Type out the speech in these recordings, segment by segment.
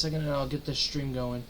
Second, and I'll get this stream going.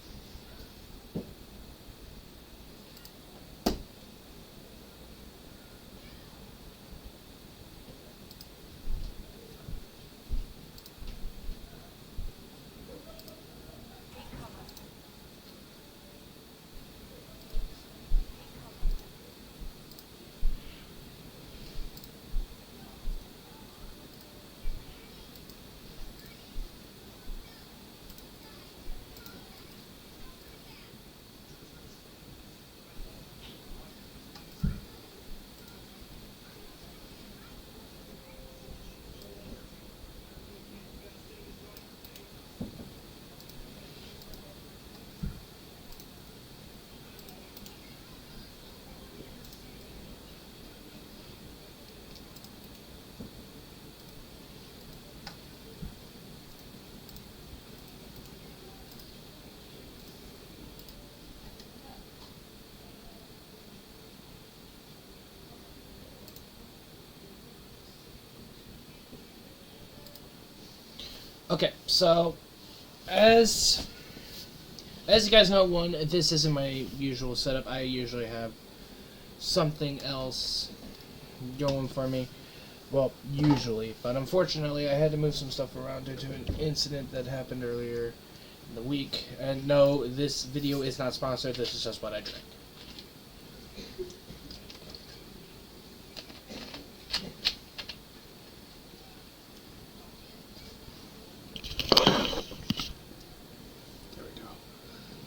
Okay, so as you guys know, this isn't my usual setup. I usually have something else going for me. Well, usually, but unfortunately, I had to move some stuff around due to an incident that happened earlier in the week. And no, this video is not sponsored. This is just what I drank.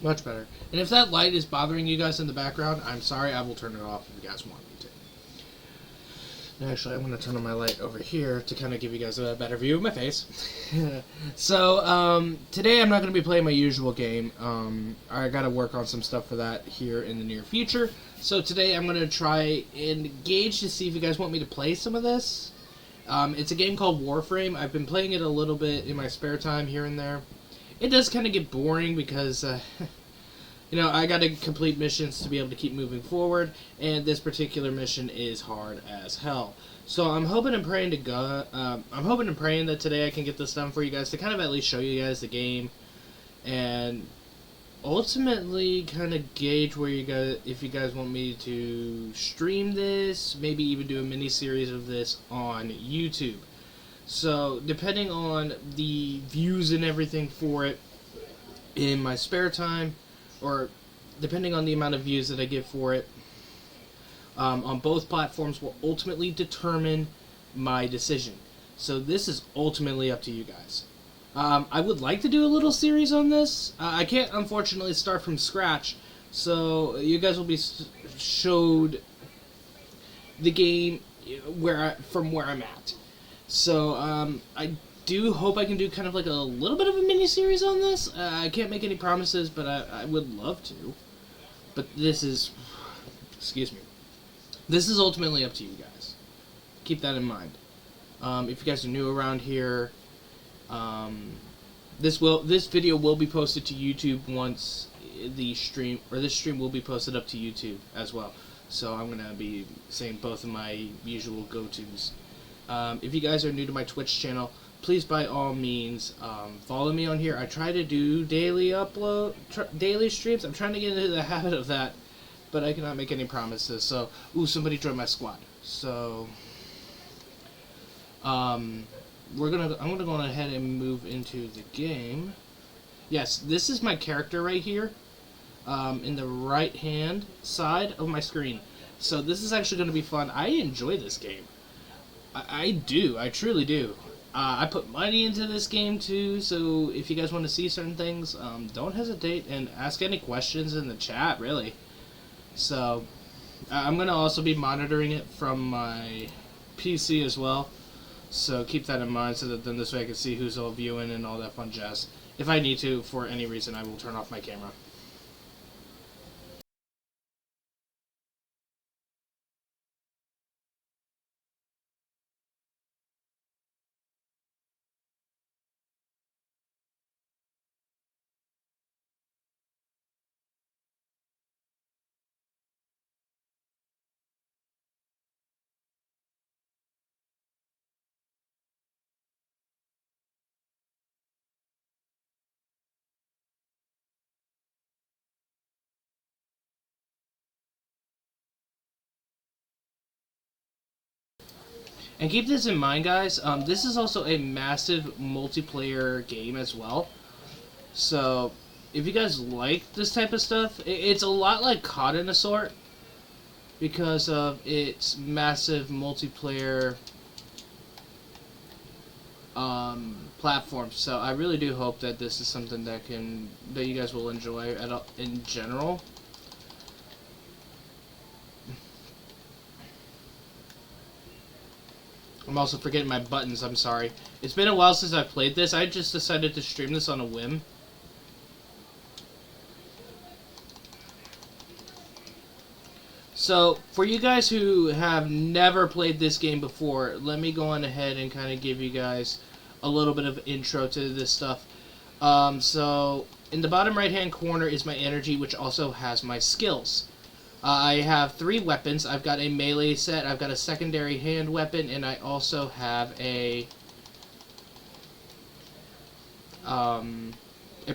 Much better. And if that light is bothering you guys in the background, I'm sorry. I will turn it off if you guys want me to. Actually, I'm going to turn on my light over here to kind of give you guys a better view of my face. So, today I'm not going to be playing my usual game. I got to work on some stuff for that here in the near future. So today I'm going to try and gauge to see if you guys want me to play some of this. It's a game called Warframe. I've been playing it a little bit in my spare time here and there. It does kind of get boring because, you know, I got to complete missions to be able to keep moving forward, and this particular mission is hard as hell. So I'm hoping and praying that today I can get this done for you guys to kind of at least show you guys the game, and ultimately kind of gauge where you guys, if you guys want me to stream this, maybe even do a mini series of this on YouTube. So, depending on the views and everything for it in my spare time, or depending on the amount of views that I give for it, on both platforms will ultimately determine my decision. So, this is ultimately up to you guys. I would like to do a little series on this. I can't, unfortunately, start from scratch, so you guys will be showed the game from where I'm at. So, I do hope I can do kind of like a little bit of a mini-series on this. I can't make any promises, but I would love to. But this is... Excuse me. This is ultimately up to you guys. Keep that in mind. If you guys are new around here, this video will be posted to YouTube once this stream will be posted up to YouTube as well. So I'm going to be saying both of my usual go-tos. If you guys are new to my Twitch channel, please by all means follow me on here. I try to do daily streams. I'm trying to get into the habit of that, but I cannot make any promises. So, somebody joined my squad. So, I'm gonna go ahead and move into the game. Yes, this is my character right here, in the right hand side of my screen. So this is actually going to be fun. I enjoy this game. I do. I truly do. I put money into this game too, so if you guys want to see certain things, don't hesitate and ask any questions in the chat, really. So, I'm going to also be monitoring it from my PC as well, so keep that in mind so that then this way I can see who's all viewing and all that fun jazz. If I need to, for any reason, I will turn off my camera. And keep this in mind, guys. This is also a massive multiplayer game as well. So, if you guys like this type of stuff, it's a lot like COD in a sort because of its massive multiplayer platform. So, I really do hope that this is something that you guys will enjoy in general. I'm also forgetting my buttons, I'm sorry. It's been a while since I've played this. I just decided to stream this on a whim. So, for you guys who have never played this game before, let me go on ahead and kind of give you guys a little bit of intro to this stuff. So, in the bottom right hand corner is my energy, which also has my skills. I have 3 weapons. I've got a melee set, I've got a secondary hand weapon, and I also have a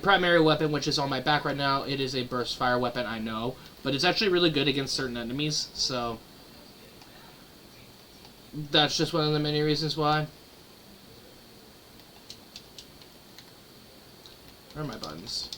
primary weapon, which is on my back right now. It is a burst fire weapon, I know, but it's actually really good against certain enemies, so that's just one of the many reasons why. Where are my buttons?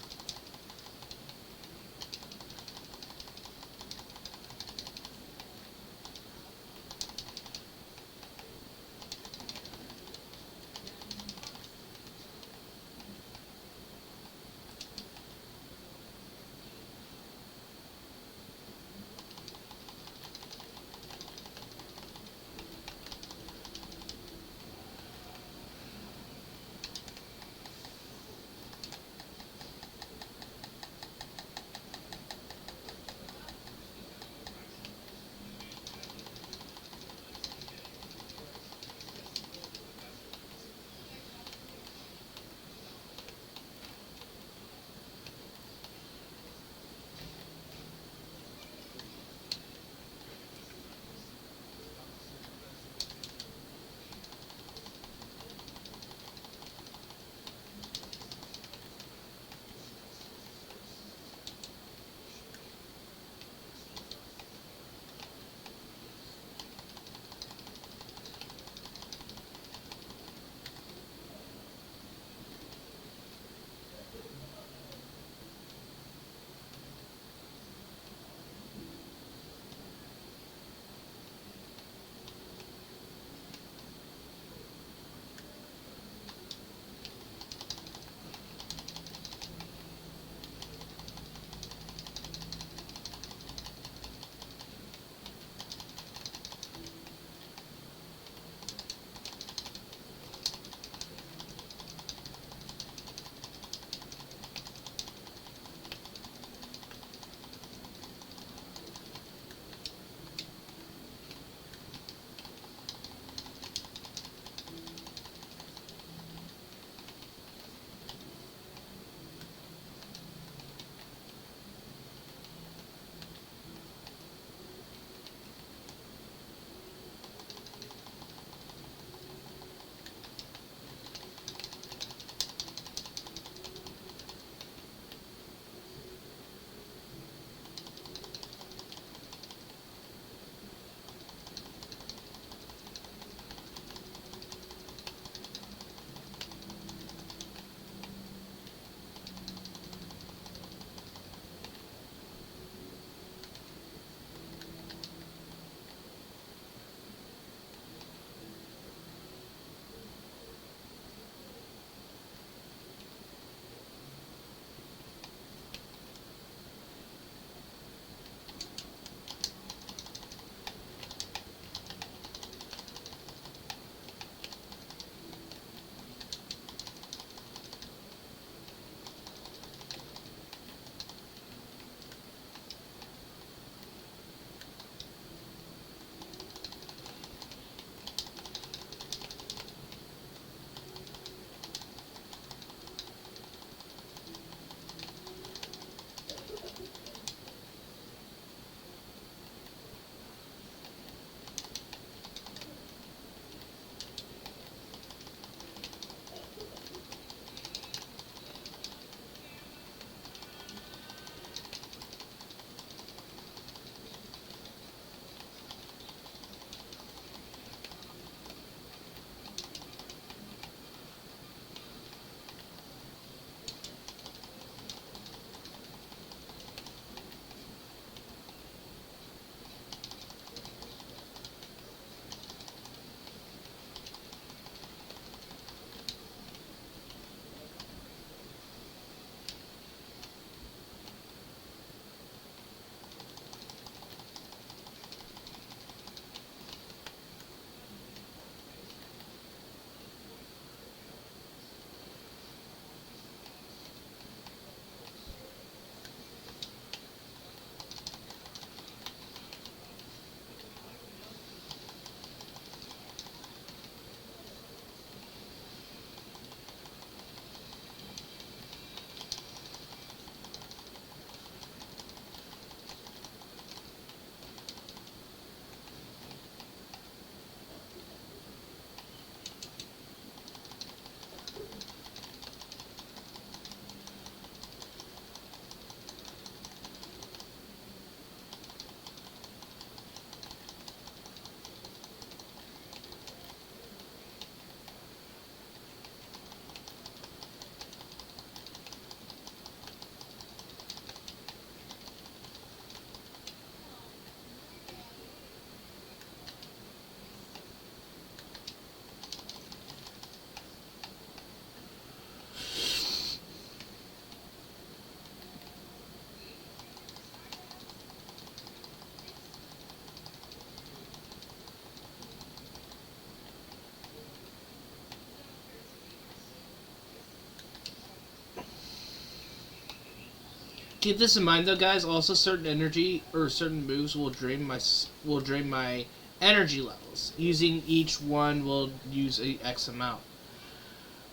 Keep this in mind, though, guys. Also, certain energy or certain moves will drain my energy levels. Using each one will use a X amount.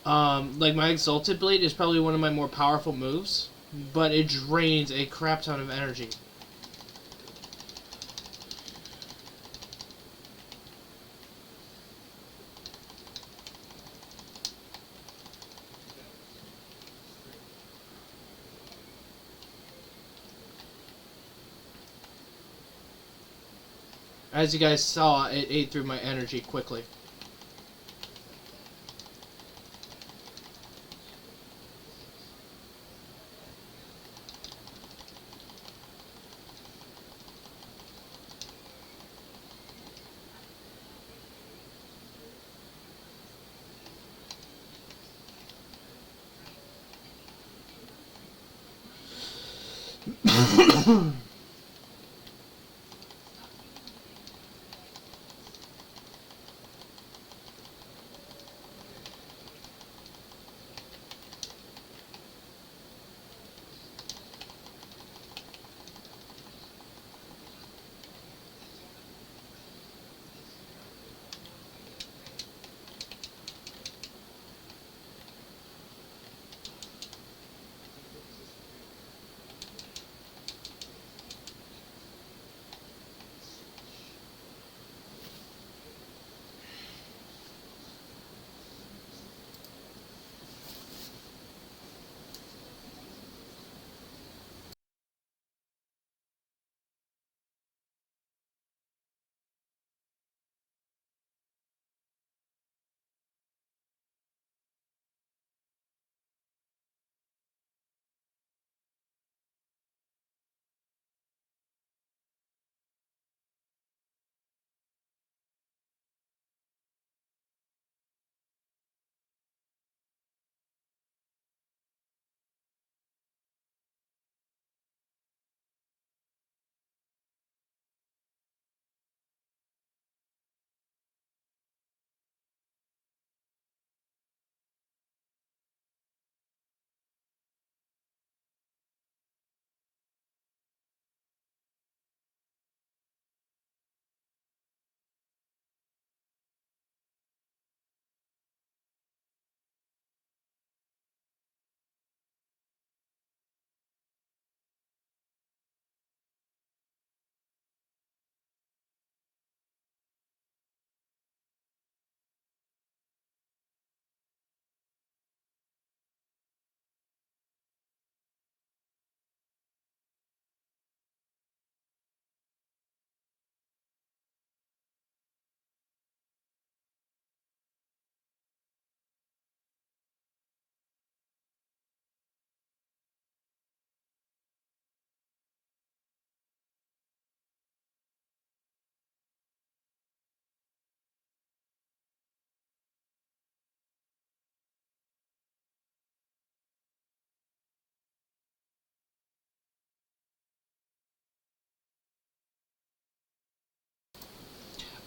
Like my Exalted Blade is probably one of my more powerful moves, but it drains a crap ton of energy. As you guys saw, it ate through my energy quickly.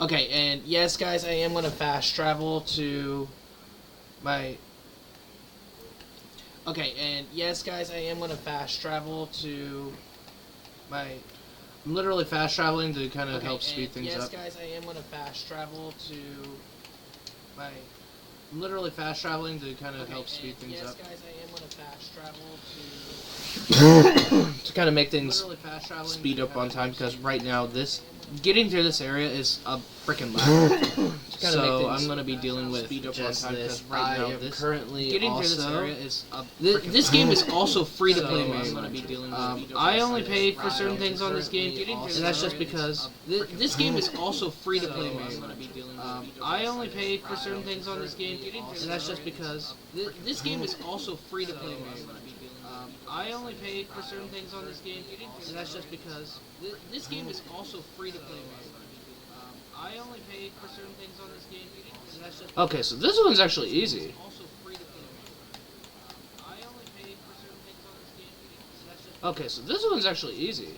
Okay, and yes, guys, I am going to fast travel to my... Okay, and yes, guys, I am going to fast travel to my... I'm literally fast traveling to kind of help speed things up. Yes, guys, I am going to fast travel to my... I'm literally fast traveling to kind of help speed things up. Yes, guys, I am going to fast travel to... to kind of make things speed up on time, because right now getting through this area is a freaking lag. So I'm going to be dealing with just this. Right now, currently getting through this area is a this game is also free to play mode. I only pay for certain things on this game, and that's just because this game is also free to play mode. I only pay for certain things on this game, and that's just because this game is also free to play mode. I only pay for certain things on this game, and that's just because this game is also free to play mode. I only pay for certain things on this game, and that's just okay, so this one's actually easy. Okay, so this one's actually easy.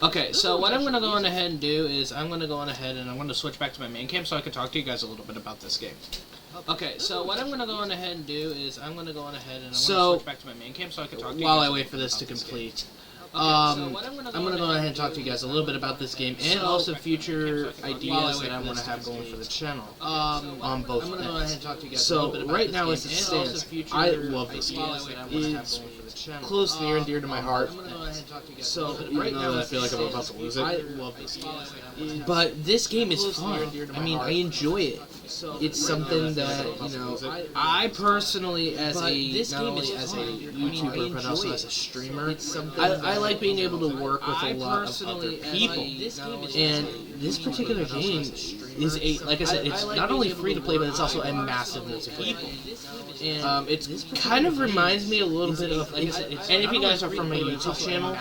Okay, so what I'm going to go on ahead and do is I'm going to go on ahead and I'm going to switch back to my main camp so I can talk to you guys a little bit about this game. Okay, so what I'm going to go on ahead and do is I'm going to go on ahead and I'm going to switch back to my main cam so I can talk to you while I wait for this to complete. I'm going to go ahead and talk to you guys a little bit about this game and also future ideas that I want to have going for the channel on both ends. So right now as it stands, I love this game. It's close, near, and dear to my heart. So right now I feel like I'm about to lose it. I love this game. But this game is fun. I mean, I enjoy it. It's something that, you know, I personally, as a, not only as a YouTuber, but also as a streamer, I like being able to work with a lot of other people. And this particular game is a, like I said, it's not only free to play, but it's also a massive multiplayer. And it kind of reminds me a little bit of, and if you guys are from my YouTube channel,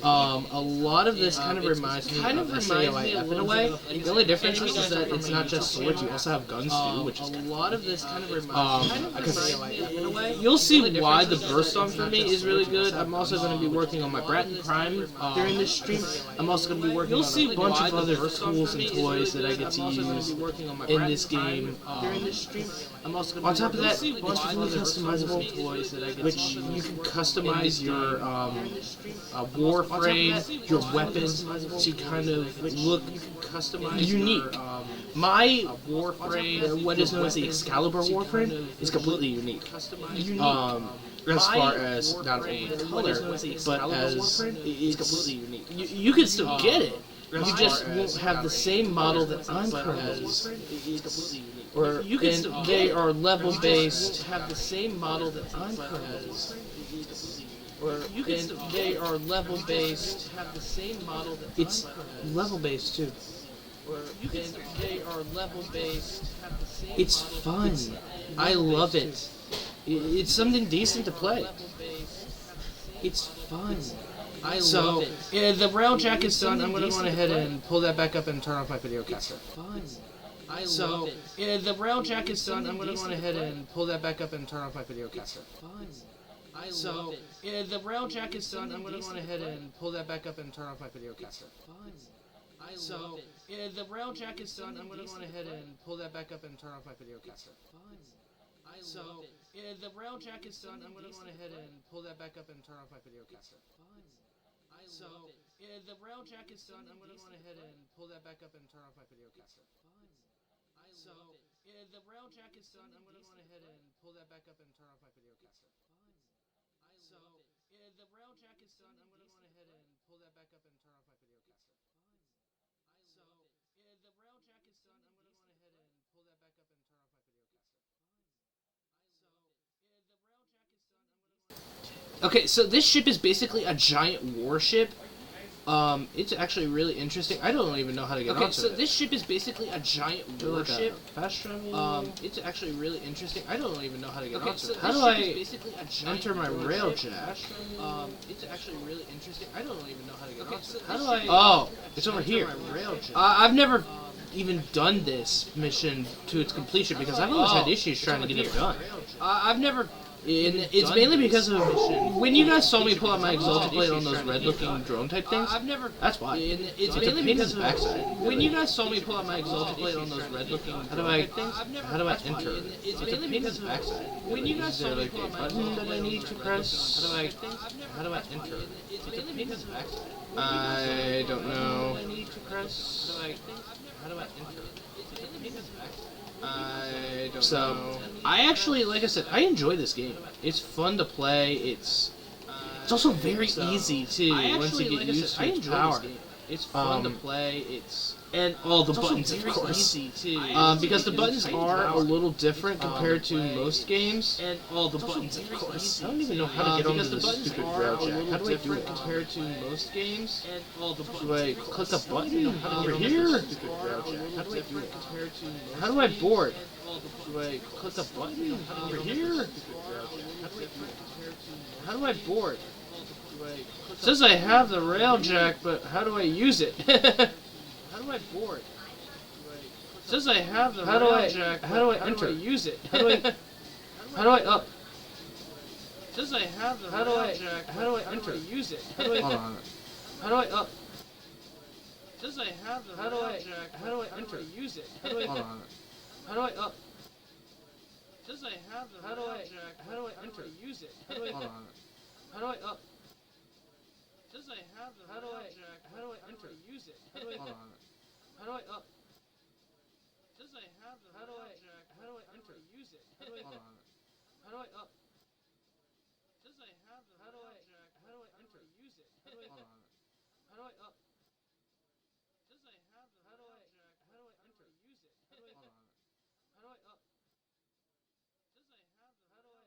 a lot of this kind of reminds me of SAOIF in a way. The only difference is that it's not just swords, you also have guns too, which is a lot of this kind of reminds me of SAOIF in a way. You'll see why the burst on for me is really good. I'm also going to be working on my Bratton Prime during this stream. I'm also going to be working on a bunch of other tools and toys that I get to use in this game during this stream. On top of that, it's fully customizable toys which you can customize your warframe, your weapons to kind of look unique. My warframe, what is known as the Excalibur warframe, is completely unique. As far as not only color, but as it's completely unique. You can still get it. You just won't have the same model that I'm currently using. Or and they are level based. Have the same model that I'm currently using. Or and they are level based. Have the same model that it's level based too. Or and they are level based. It's fun. I love it. It's something decent to play. It's fun. I love it. Yeah, the rail jack is done. I'm going to go ahead and pull that back up and turn off my video caster. Fun. So, yeah, the rail jack is done. I'm going to go ahead and pull that back up and turn off my video caster. Fun. So, yeah, the rail jack is done. I'm going to go ahead and pull that back up and turn off my video caster. Fun. So, yeah, the rail jack is done. I'm going to go ahead and pull that back up and turn off my video caster. Fun. So, yeah, the rail jack is done. I'm going to go ahead and pull that back up and turn off my video caster. Fun. So, yeah, the rail jack is done. I'm going to go ahead and pull that back up and turn off my video caster. Fun. So, yeah, the rail jack is done. I'm going to go ahead and pull that back up and turn off my video caster. Fun. So, yeah, the rail jack is done. I'm going to go ahead and pull that back up and turn off my video caster. Fun. So, yeah, the rail jack is done. I'm going to go ahead and pull that back up and turn off my video caster. Okay, so this ship is basically a giant warship. It's actually really interesting. I don't even know how to get onto it. Okay, so this ship is basically a giant warship. It's actually really interesting. I don't even know how to get onto it. How do I enter my rail jack? It's actually really interesting. I don't even know how to get onto it. How do I? Oh, it's over here. I've never even done this mission to its completion because I've always had issues trying to get it done. I've never. And it's mainly because of when you guys saw me pull out my exalted plate on those red-looking drone type things. That's why. It's mainly because of backside. When you guys saw me pull out my exalted plate on those red-looking drone type things. How do I enter? It's mainly because of backside. When you guys saw me pull out my button that I need to press. How do I enter? It's mainly because of backside. I don't know. I need to press. How do I enter? It's mainly because of backside. I don't know. I actually, like I said, I enjoy this game. It's fun to play. It's also very easy too once you get used to its power. It's fun to play. And all the buttons, of course. Because the buttons are a little different compared to most games. And all the buttons, of course. I don't even know how to get onto this stupid rail jack. How do I do it compared to most games? And all the buttons. Do I click a button over here? How do I do it? How do I board? Do I click a button over here? How do I board? It says I have the rail jack, but how do I use it? How do I board? It says I have the rail jack. How do I enter? How do I use it? How do I up? It says I have the rail jack. How do I enter? How do I use it? How do I up? It says I have the rail jack. How do I enter? Use it? How do I up? Does I have the railjack? How do I enter? Use it? How do I? Hold on. How do I up? Does I have the railjack? How do I enter? Use it? How do I? Hold on. How do I up? Does I have the railjack? How do I enter? Use it? How do I? Hold on. How do I up? Does I have the railjack? How do I enter? Use it? How do I? Hold on. How do I up? Does I have the railjack? How do I enter? Use it? How do I? Hold on. How do I up? Does I have the railjack? How do I enter? Use it? How do I? Hold on. How do I up? Does I have the railjack? How do I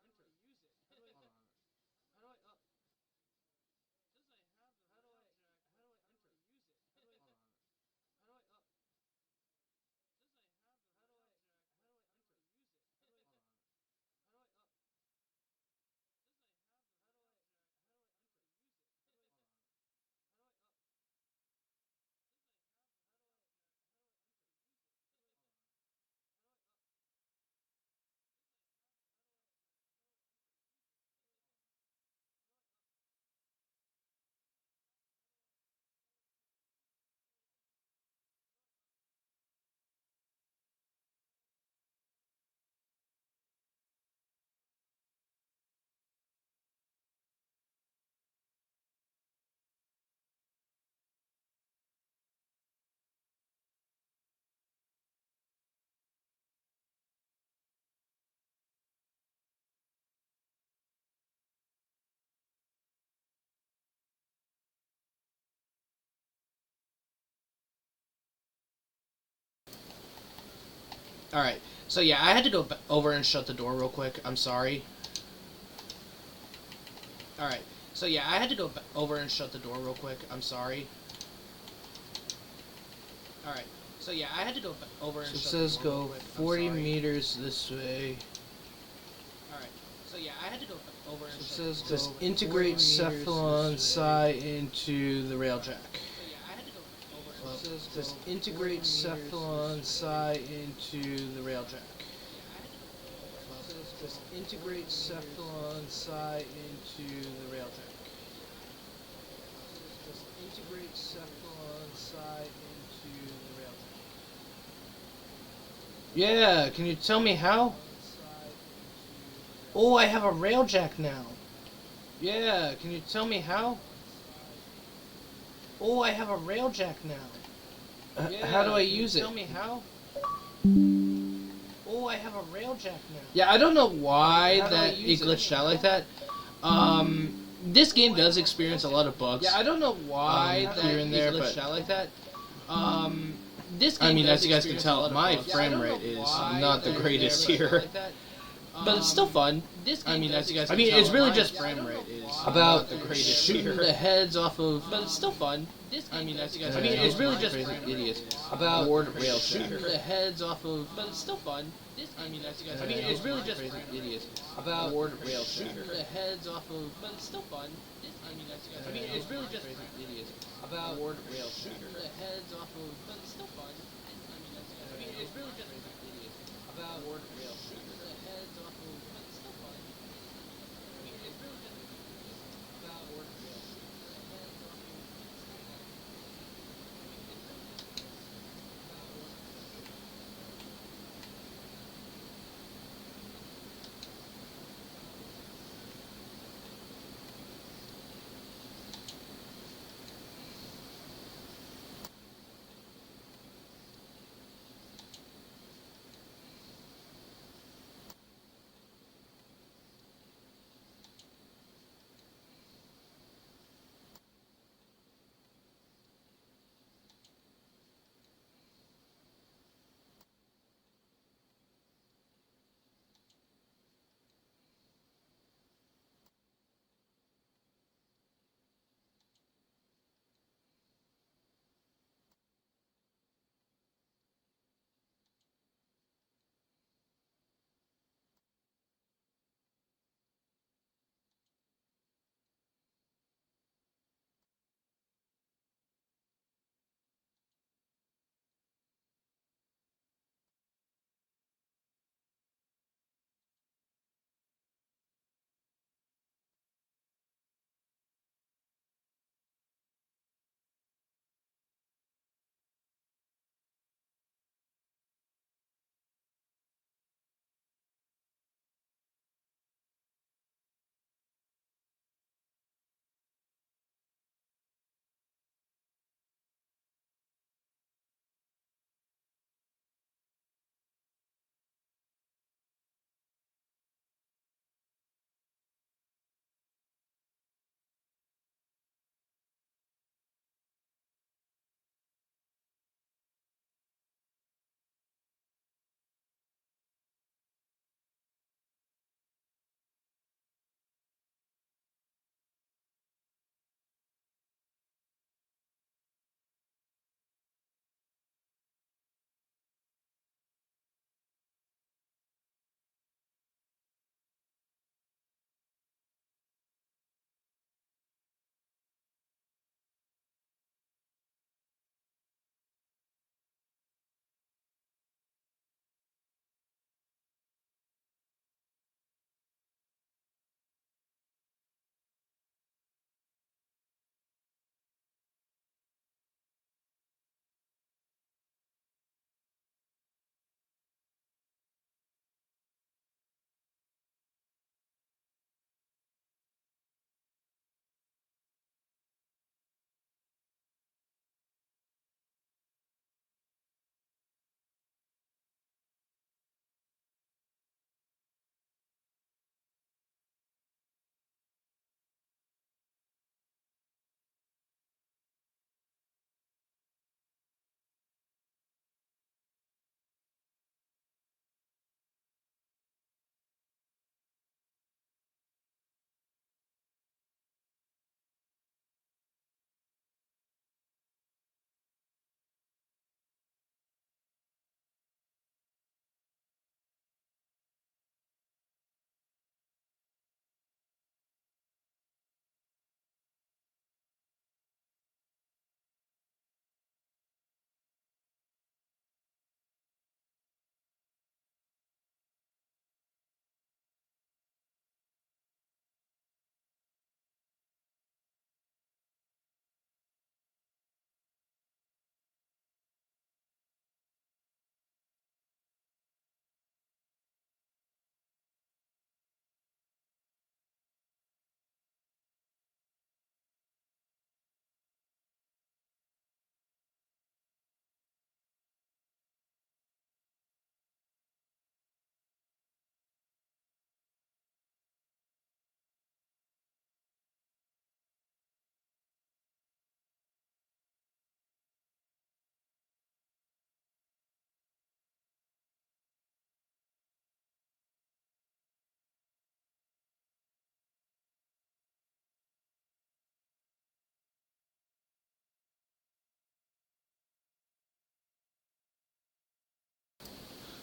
enter? Use it? How do I? Hold on. How do I up? Does I have the railjack? How do I enter? Use it? How do I? Hold on. How do I up? Does I have the railjack? How do I enter? Use it? How do I? Hold on. How do I up? Does I have the railjack? How do I enter? Use it? How do I? Hold on. How do I up? Does I have the railjack? How do I enter? Use it? How do I? Hold on. How do I up? Does I have the railjack? How do I enter? Use it? How do I? How do I up? Does I have the railjack? How do I enter? Use it? How do I? How do I up? All right. So yeah, I had to go over and shut the door real quick. I'm sorry. All right. So yeah, I had to go over and shut the door real quick. I'm sorry. All right. So yeah, I had to go over and shut the door real quick. It says go 40 meters this way. All right. So yeah, I had to go over and It shut the says door. go integrate cephalon psi into the railjack. So yeah, I had to go over and Well, shut it says integrate cephalon psi into the railjack. Just integrate cephalon psi into the railjack. Just integrate cephalon psi into the railjack. Yeah, can you tell me how? Oh, I have a railjack now. Yeah, can you tell me how? Oh, I have a railjack now. Yeah, how do I use it? Tell me how. Oh, I have a railjack now. Yeah, I don't know why that it glitched out like that. This game does experience a lot of bugs. Yeah, I don't know why that here and there, glitched but out like that. This game I mean, does as you guys can experience tell, a lot of my bugs. frame rate is not the greatest here. But it's still fun. This game I mean, as you guys I can mean, tell, it's really my just frame rate is about not the greatest shooting here. the heads off of. But it's still fun. I mean, as you guys I mean, can tell, it's really my just crazy idiots about board rail shooting the heads off of. But it's still fun. I mean, as you guys I mean, it's really just crazy idiots about board rail shooting the heads off of. But it's still fun. I mean, as you guys. I mean, it's really just crazy idiots about board rail shooting the heads off of. But it's still fun. I mean, it's really just about board rail shooting the heads off of. But it's still fun. I mean, it's really just about shooting the heads off of. But it's still fun.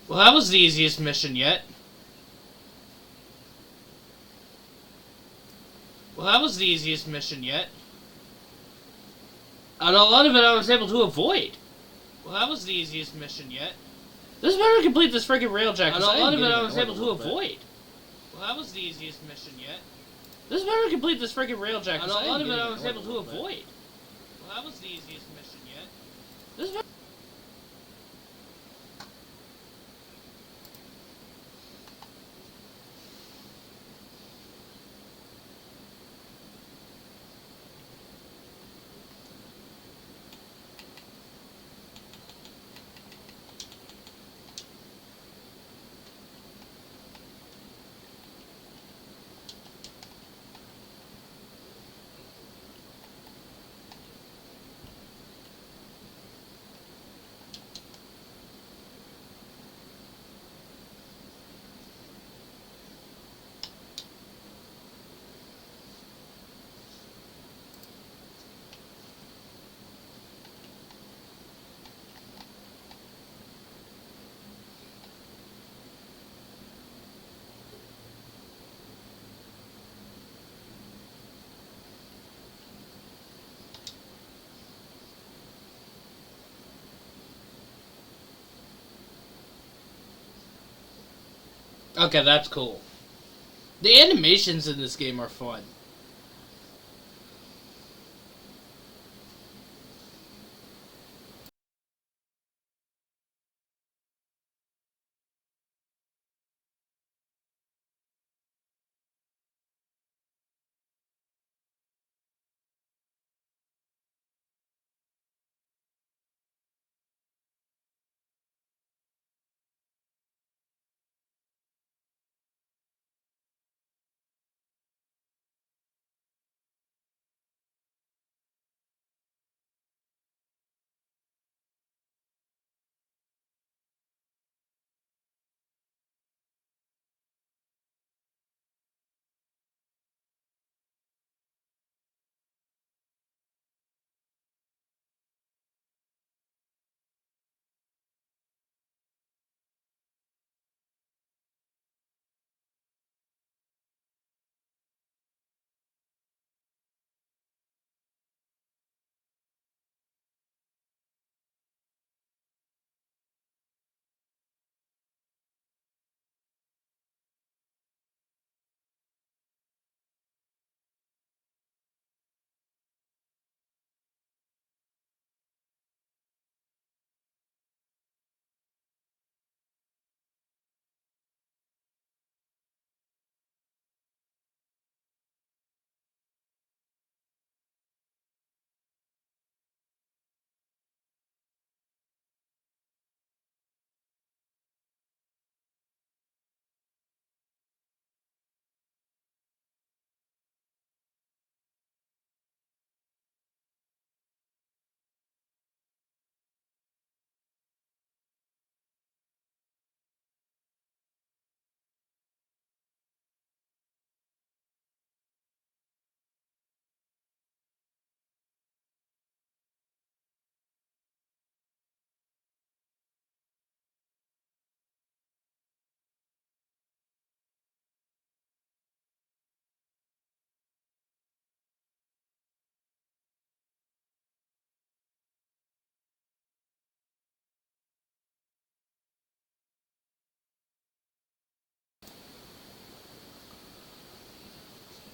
Well, that was the easiest mission yet. Well, that was the easiest mission yet. And a lot of it I was able to avoid. Well, that was the easiest mission yet. This better complete this freaking railjack. And a lot of it I was able to avoid. Well, that was the easiest mission yet. This better complete this freaking railjack. And a lot of it I was able to avoid. Well, that was the easiest mission yet. This better... Okay, that's cool. The animations in this game are fun.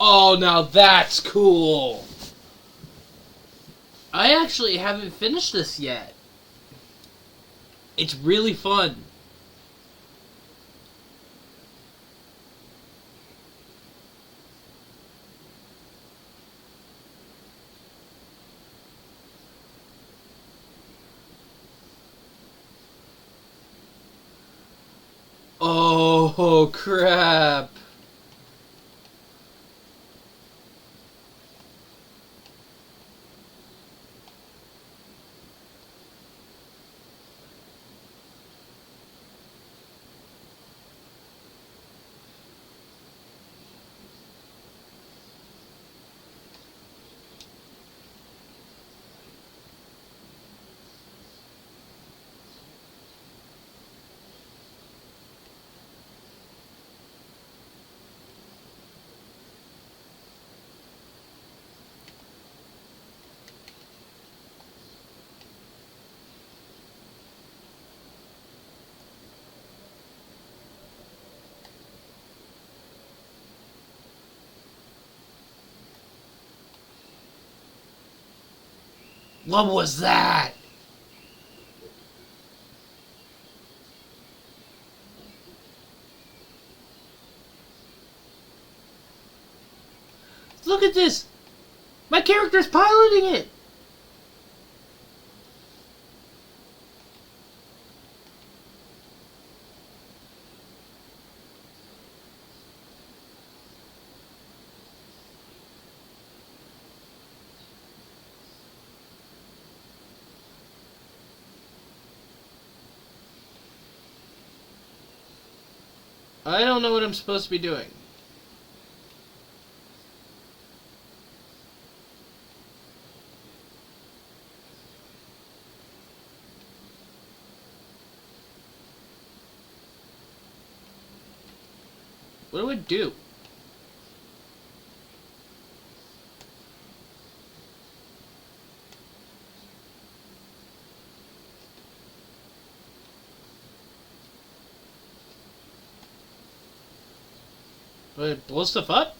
Oh, now that's cool. I actually haven't finished this yet. It's really fun. Oh, crap. What was that? Look at this! My character's piloting it! I don't know what I'm supposed to be doing. What do I do? Do I blow stuff up?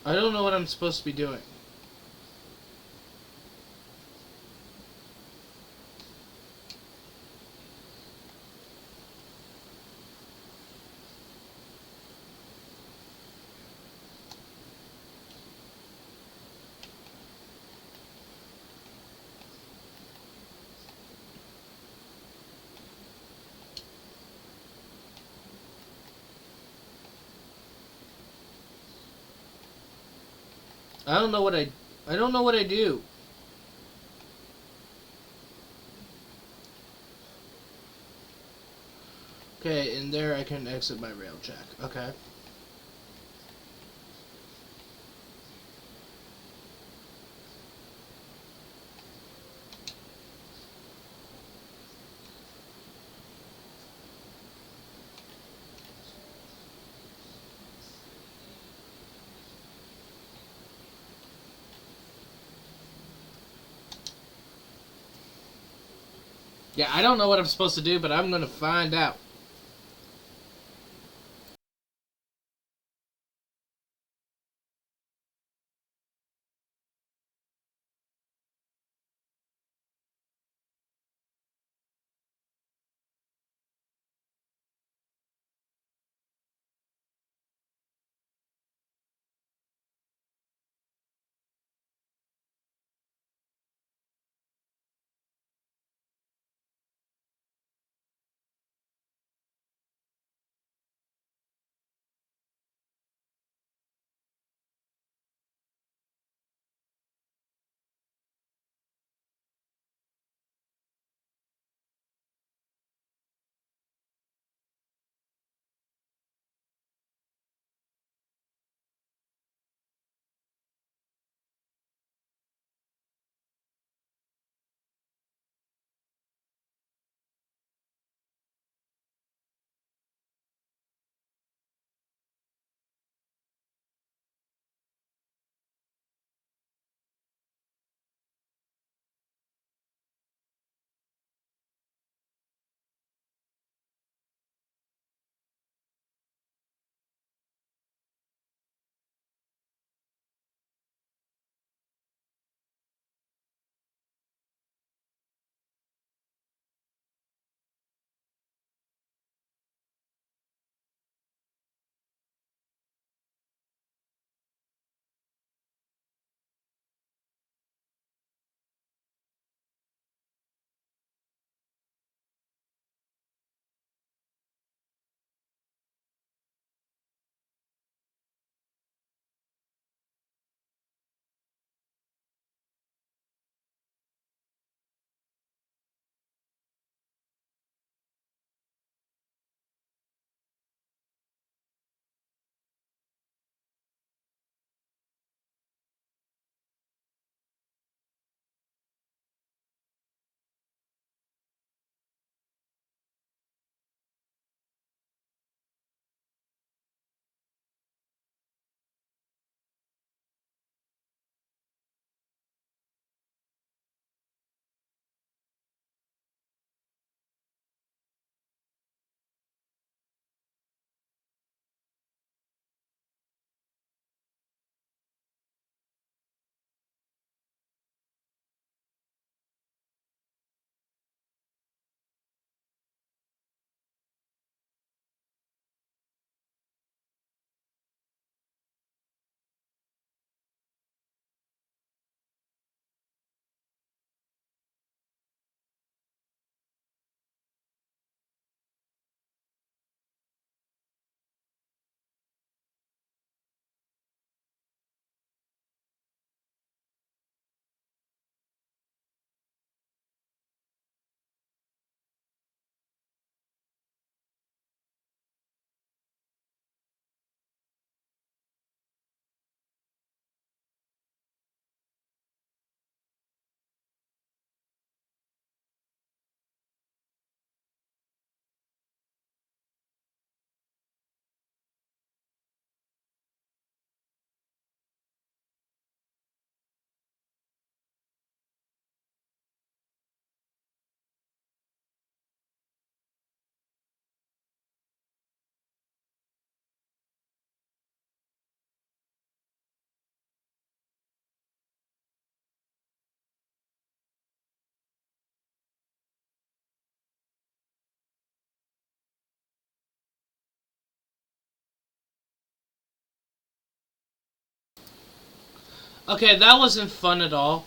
I don't know what I'm supposed to be doing. I don't know what I don't know what I do. Okay, and there I can exit my rail check. Okay. Yeah, I don't know what I'm supposed to do, but I'm gonna find out. Okay, that wasn't fun at all.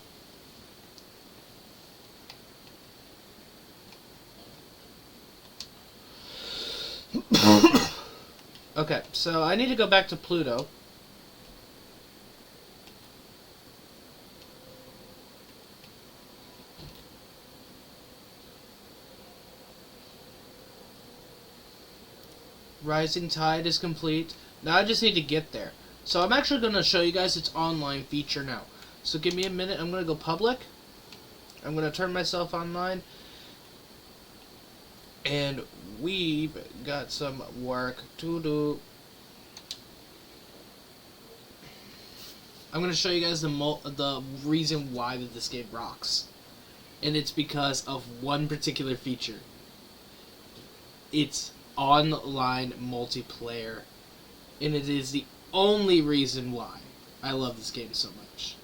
Okay, so I need to go back to Pluto. Rising Tide is complete. Now I just need to get there. So I'm actually going to show you guys its online feature now. So give me a minute. I'm going to go public. I'm going to turn myself online. And we've got some work to do. I'm going to show you guys the reason why that this game rocks. And it's because of one particular feature. It's online multiplayer. And it is the only reason why I love this game so much.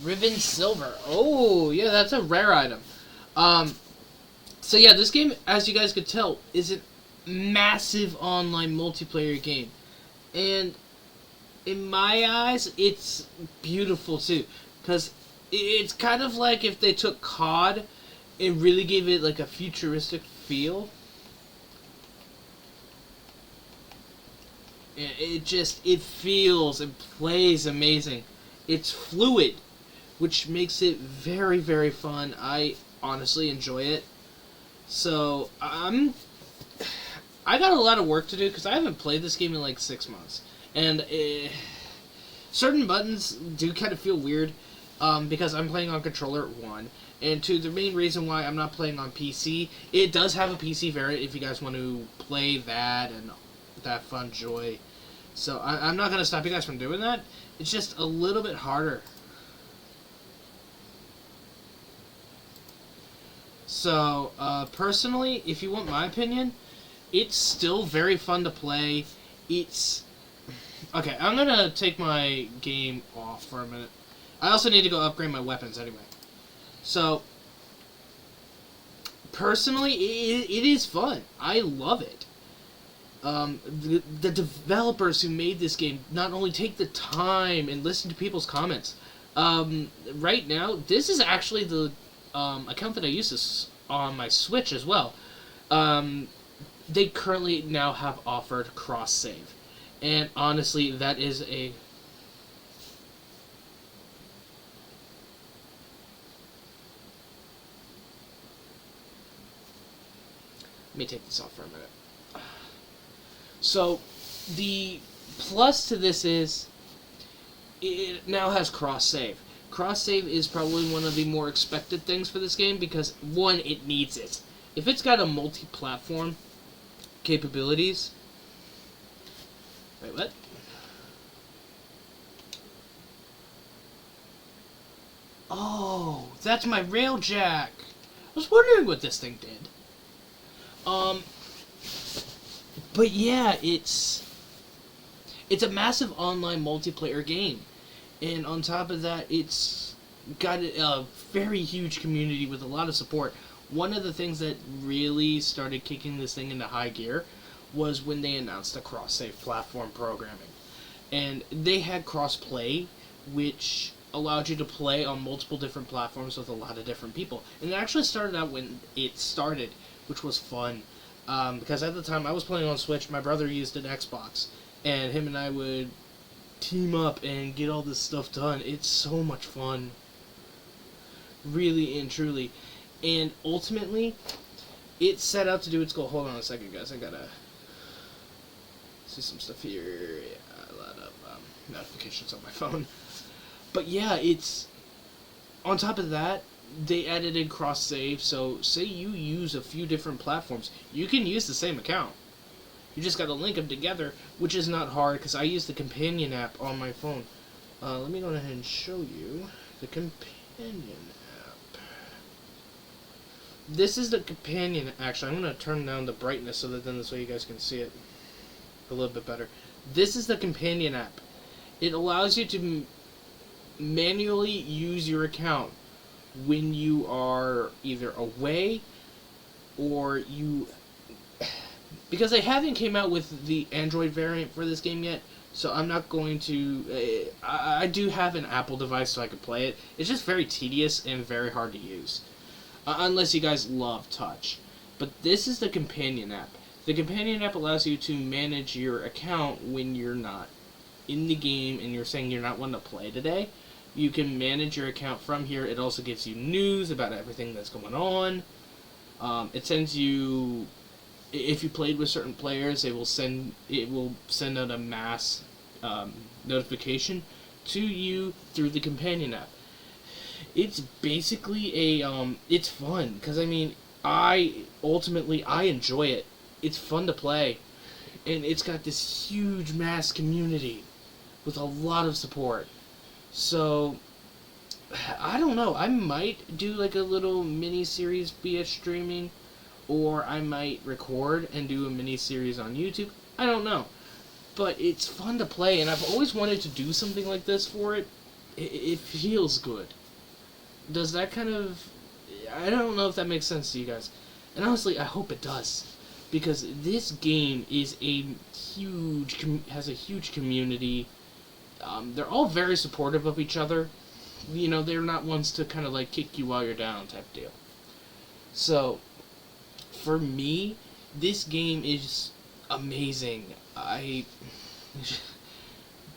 Riven Silver. Oh, yeah, that's a rare item. So yeah, this game, as you guys could tell, is a massive online multiplayer game. And in my eyes, it's beautiful too. Because it's kind of like if they took COD and really gave it like a futuristic feel. It feels and plays amazing. It's fluid, which makes it very, very fun. I honestly enjoy it. So, I got a lot of work to do because I haven't played this game in like 6 months. And certain buttons do kind of feel weird because I'm playing on controller 1. And 2, the main reason why I'm not playing on PC, it does have a PC variant if you guys want to play that and that fun joy. So I'm not going to stop you guys from doing that. It's just a little bit harder. So, personally, if you want my opinion, it's still very fun to play. It's... Okay, I'm going to take my game off for a minute. I also need to go upgrade my weapons anyway. So, personally, it is fun. I love it. The developers who made this game not only take the time and listen to people's comments. Right now, this is actually the account that I use on my Switch as well. They currently now have offered cross-save. And honestly, that is a... Let me take this off for a minute. So, the plus to this is it now has cross-save. Cross-save is probably one of the more expected things for this game because, one, it needs it. If it's got a multi-platform capabilities... Wait, what? Oh, that's my railjack. I was wondering what this thing did. But yeah, it's a massive online multiplayer game. And on top of that, it's got a very huge community with a lot of support. One of the things that really started kicking this thing into high gear was when they announced the cross-save platform programming. And they had cross-play, which allowed you to play on multiple different platforms with a lot of different people. And it actually started out when it started, which was fun. Because at the time I was playing on Switch, my brother used an Xbox, and him and I would team up and get all this stuff done. It's so much fun. Really and truly. And ultimately, it set out to do its goal. Hold on a second, guys. I gotta see some stuff here. Yeah, a lot of notifications on my phone. But yeah, it's... On top of that, they added in cross-save, so say you use a few different platforms, you can use the same account. You just gotta link them together, which is not hard, because I use the companion app on my phone. Let me go ahead and show you the companion app. This is the companion... Actually, I'm going to turn down the brightness so that then this way you guys can see it a little bit better. This is the companion app. It allows you to manually use your account when you are either away or you... Because they haven't came out with the Android variant for this game yet, so I'm not going to... I do have an Apple device so I can play it. It's just very tedious and very hard to use. Unless you guys love touch. But this is the companion app. The companion app allows you to manage your account when you're not in the game and you're saying you're not wanting to play today. You can manage your account from here. It also gives you news about everything that's going on. It sends you... If you played with certain players, it will send out a mass notification to you through the companion app. It's basically a it's fun because I mean I enjoy it. It's fun to play, and it's got this huge mass community with a lot of support. So I don't know. I might do like a little mini series via streaming. Or I might record and do a mini-series on YouTube. I don't know. But it's fun to play, and I've always wanted to do something like this for it. it feels good. Does that kind of... I don't know if that makes sense to you guys. And honestly, I hope it does. Because this game is has a huge community. They're all very supportive of each other. You know, they're not ones to kind of like kick you while you're down type deal. So, for me, this game is amazing.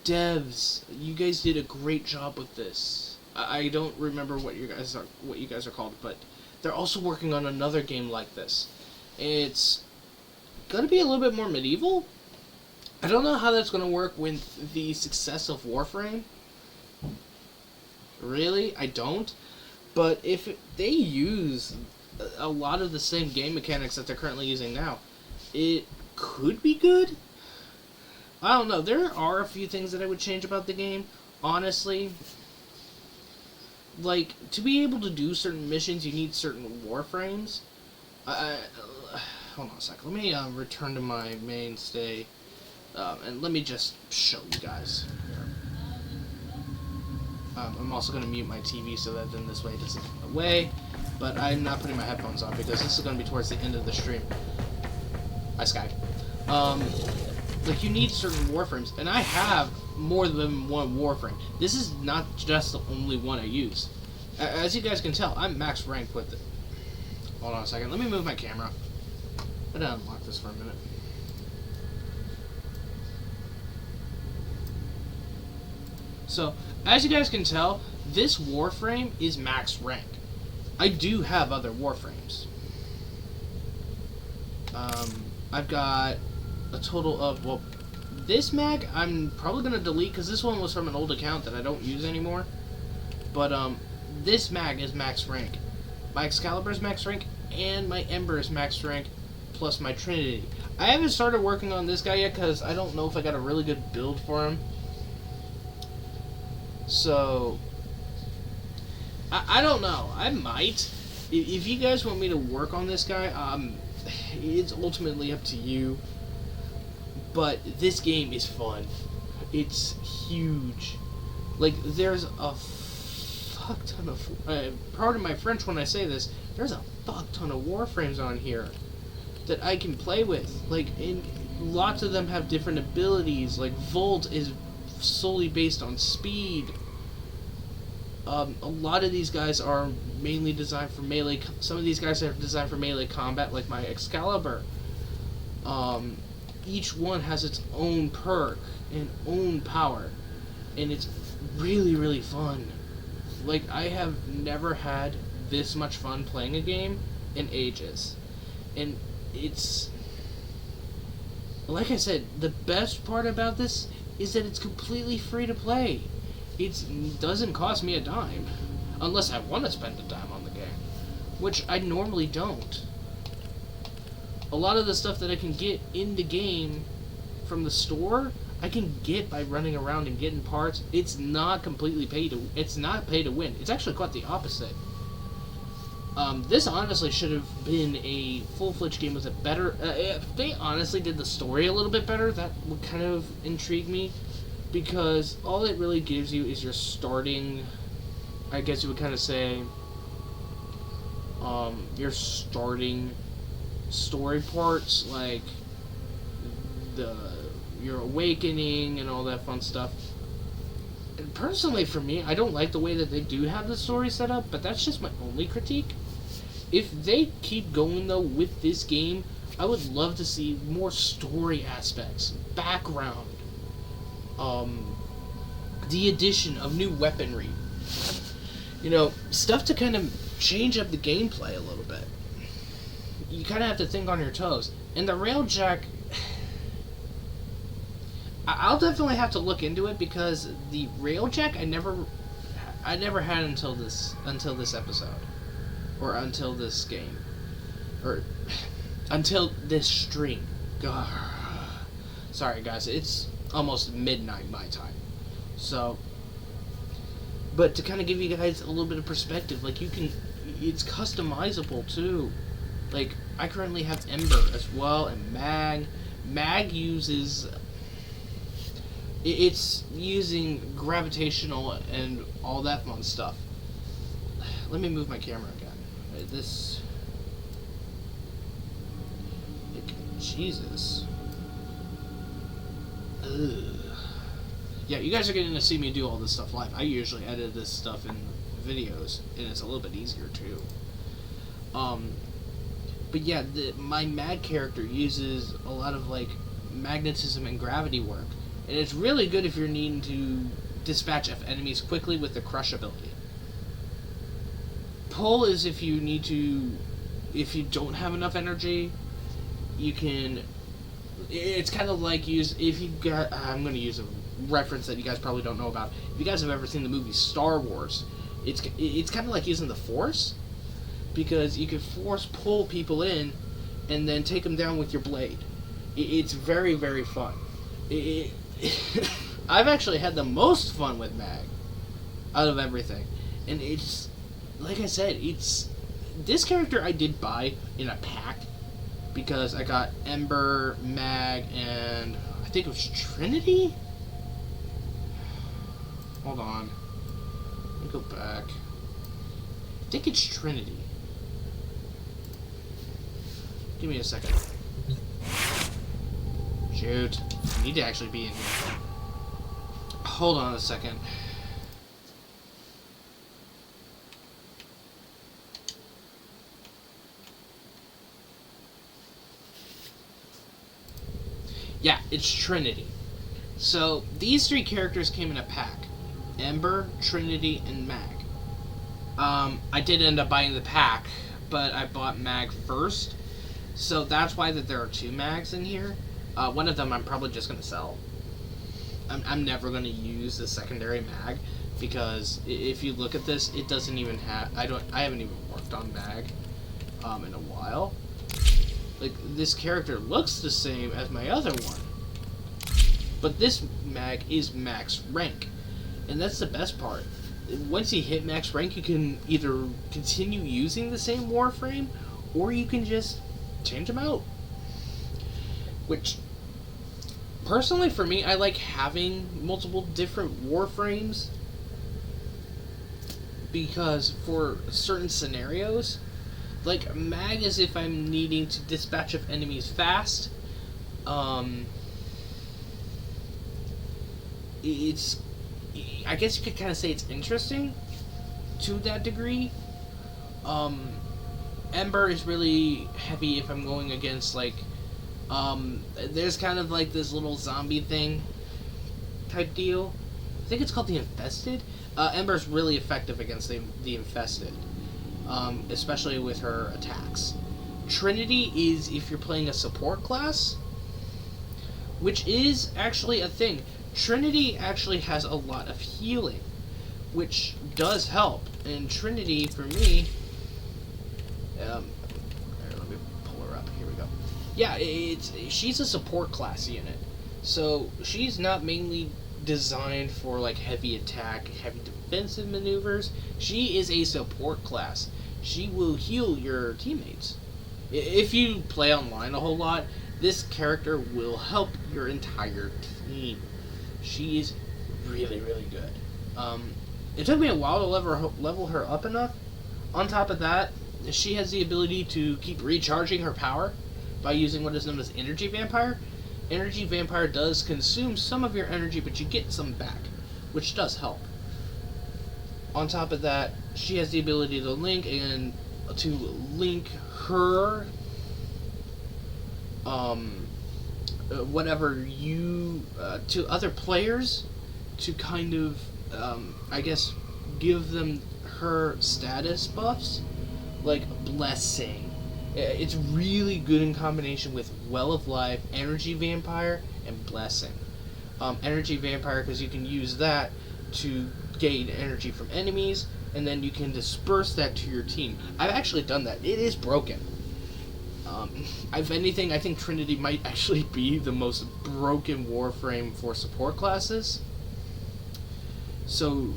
Devs, you guys did a great job with this. I don't remember what you guys are called, but they're also working on another game like this. It's gonna be a little bit more medieval. I don't know how that's gonna work with the success of Warframe. Really, I don't. But if they use a lot of the same game mechanics that they're currently using now, it could be good. I don't know. There are a few things that I would change about the game, honestly. Like, to be able to do certain missions, you need certain warframes. Hold on a sec. Let me return to my mainstay, and let me just show you guys. I'm also going to mute my TV so that then this way it doesn't get away. But I'm not putting my headphones on because this is going to be towards the end of the stream. Hi, Sky. Like, you need certain warframes, and I have more than one warframe. This is not just the only one I use. As you guys can tell, I'm max ranked with it. Hold on a second. Let me move my camera. I'm going to unlock this for a minute. So, as you guys can tell, this warframe is max rank. I do have other warframes. I've got a total of, well, this mag I'm probably going to delete because this one was from an old account that I don't use anymore. But this mag is max rank. My Excalibur is max rank, and my Ember is max rank, plus my Trinity. I haven't started working on this guy yet because I don't know if I got a really good build for him. So, I don't know. I might. If you guys want me to work on this guy, it's ultimately up to you. But this game is fun. It's huge. Like, there's a fuck ton of... pardon my French when I say this. There's a fuck ton of warframes on here that I can play with. Like, lots of them have different abilities. Like, Volt is solely based on speed. A lot of these guys are mainly designed for melee. Some of these guys are designed for melee combat, like my Excalibur. Each one has its own perk and own power, and it's really, really fun. Like, I have never had this much fun playing a game in ages. And it's... like I said, the best part about this is that it's completely free to play. It doesn't cost me a dime, unless I want to spend a dime on the game, which I normally don't. A lot of the stuff that I can get in the game from the store, I can get by running around and getting parts. It's not completely it's not pay to win. It's actually quite the opposite. This honestly should have been a full-fledged game with a better... if they honestly did the story a little bit better, that would kind of intrigue me. Because all it really gives you is your starting... I guess you would kind of say... your starting story parts, like your awakening and all that fun stuff. And personally, for me, I don't like the way that they do have the story set up, but that's just my only critique. If they keep going, though, with this game, I would love to see more story aspects, background, the addition of new weaponry. You know, stuff to kind of change up the gameplay a little bit. You kind of have to think on your toes. And the railjack, I'll definitely have to look into it, because the railjack I never had until this episode, or until this game, or until this stream. God. Sorry guys, it's almost midnight my time. So, but to kind of give you guys a little bit of perspective, like, it's customizable too. Like, I currently have Ember as well, and Mag uses It's using gravitational and all that fun stuff. Let me move my camera again. This... Jesus. Ugh. Yeah, you guys are getting to see me do all this stuff live. I usually edit this stuff in videos, and it's a little bit easier too. But yeah, my mag character uses a lot of like magnetism and gravity work, and it's really good if you're needing to dispatch enemies quickly with the crush ability. Pull is if you need to, if you don't have enough energy, you can. It's kind of like if you got. I'm going to use a reference that you guys probably don't know about. If you guys have ever seen the movie Star Wars, it's kind of like using the Force, because you can force pull people in, and then take them down with your blade. It's very, very fun. I've actually had the most fun with mag out of everything, and it's like I said, it's this character I did buy in a pack because I got Ember, Mag, and I think it was Trinity. Hold on, let me go back. I think it's Trinity. Give me a second. Shoot. I need to actually be in here. Hold on a second. Yeah, it's Trinity. So, these three characters came in a pack. Ember, Trinity, and Mag. I did end up buying the pack, but I bought Mag first. So that's why that there are two Mags in here. One of them I'm probably just going to sell. I'm never going to use the secondary Mag, because if you look at this, it doesn't even have... I haven't even worked on Mag in a while. Like, this character looks the same as my other one, but this Mag is max rank, and that's the best part. Once you hit max rank, you can either continue using the same warframe, or you can just change them out. Which, personally for me, I like having multiple different warframes, because for certain scenarios, like Mag is if I'm needing to dispatch of enemies fast. It's, I guess you could kind of say it's interesting to that degree. Ember is really heavy if I'm going against like, there's kind of like this little zombie thing type deal. I think it's called the Infested. Ember's really effective against the Infested. Especially with her attacks. Trinity is if you're playing a support class, which is actually a thing. Trinity actually has a lot of healing, which does help. And Trinity, for me, let me pull her up. Here we go. Yeah, she's a support class unit, so she's not mainly designed for like heavy attack, heavy defensive maneuvers. She is a support class. She will heal your teammates. If you play online a whole lot, this character will help your entire team. She is really, really good. It took me a while to level her up enough. On top of that, she has the ability to keep recharging her power by using what is known as Energy Vampire. Energy Vampire does consume some of your energy, but you get some back, which does help. On top of that, she has the ability to link her whatever you to other players to kind of I guess give them her status buffs, like Blessing. It's really good in combination with Well of Life, Energy Vampire, and Blessing. Energy Vampire, because you can use that to gain energy from enemies, and then you can disperse that to your team. I've actually done that. It is broken. If anything, I think Trinity might actually be the most broken warframe for support classes. So,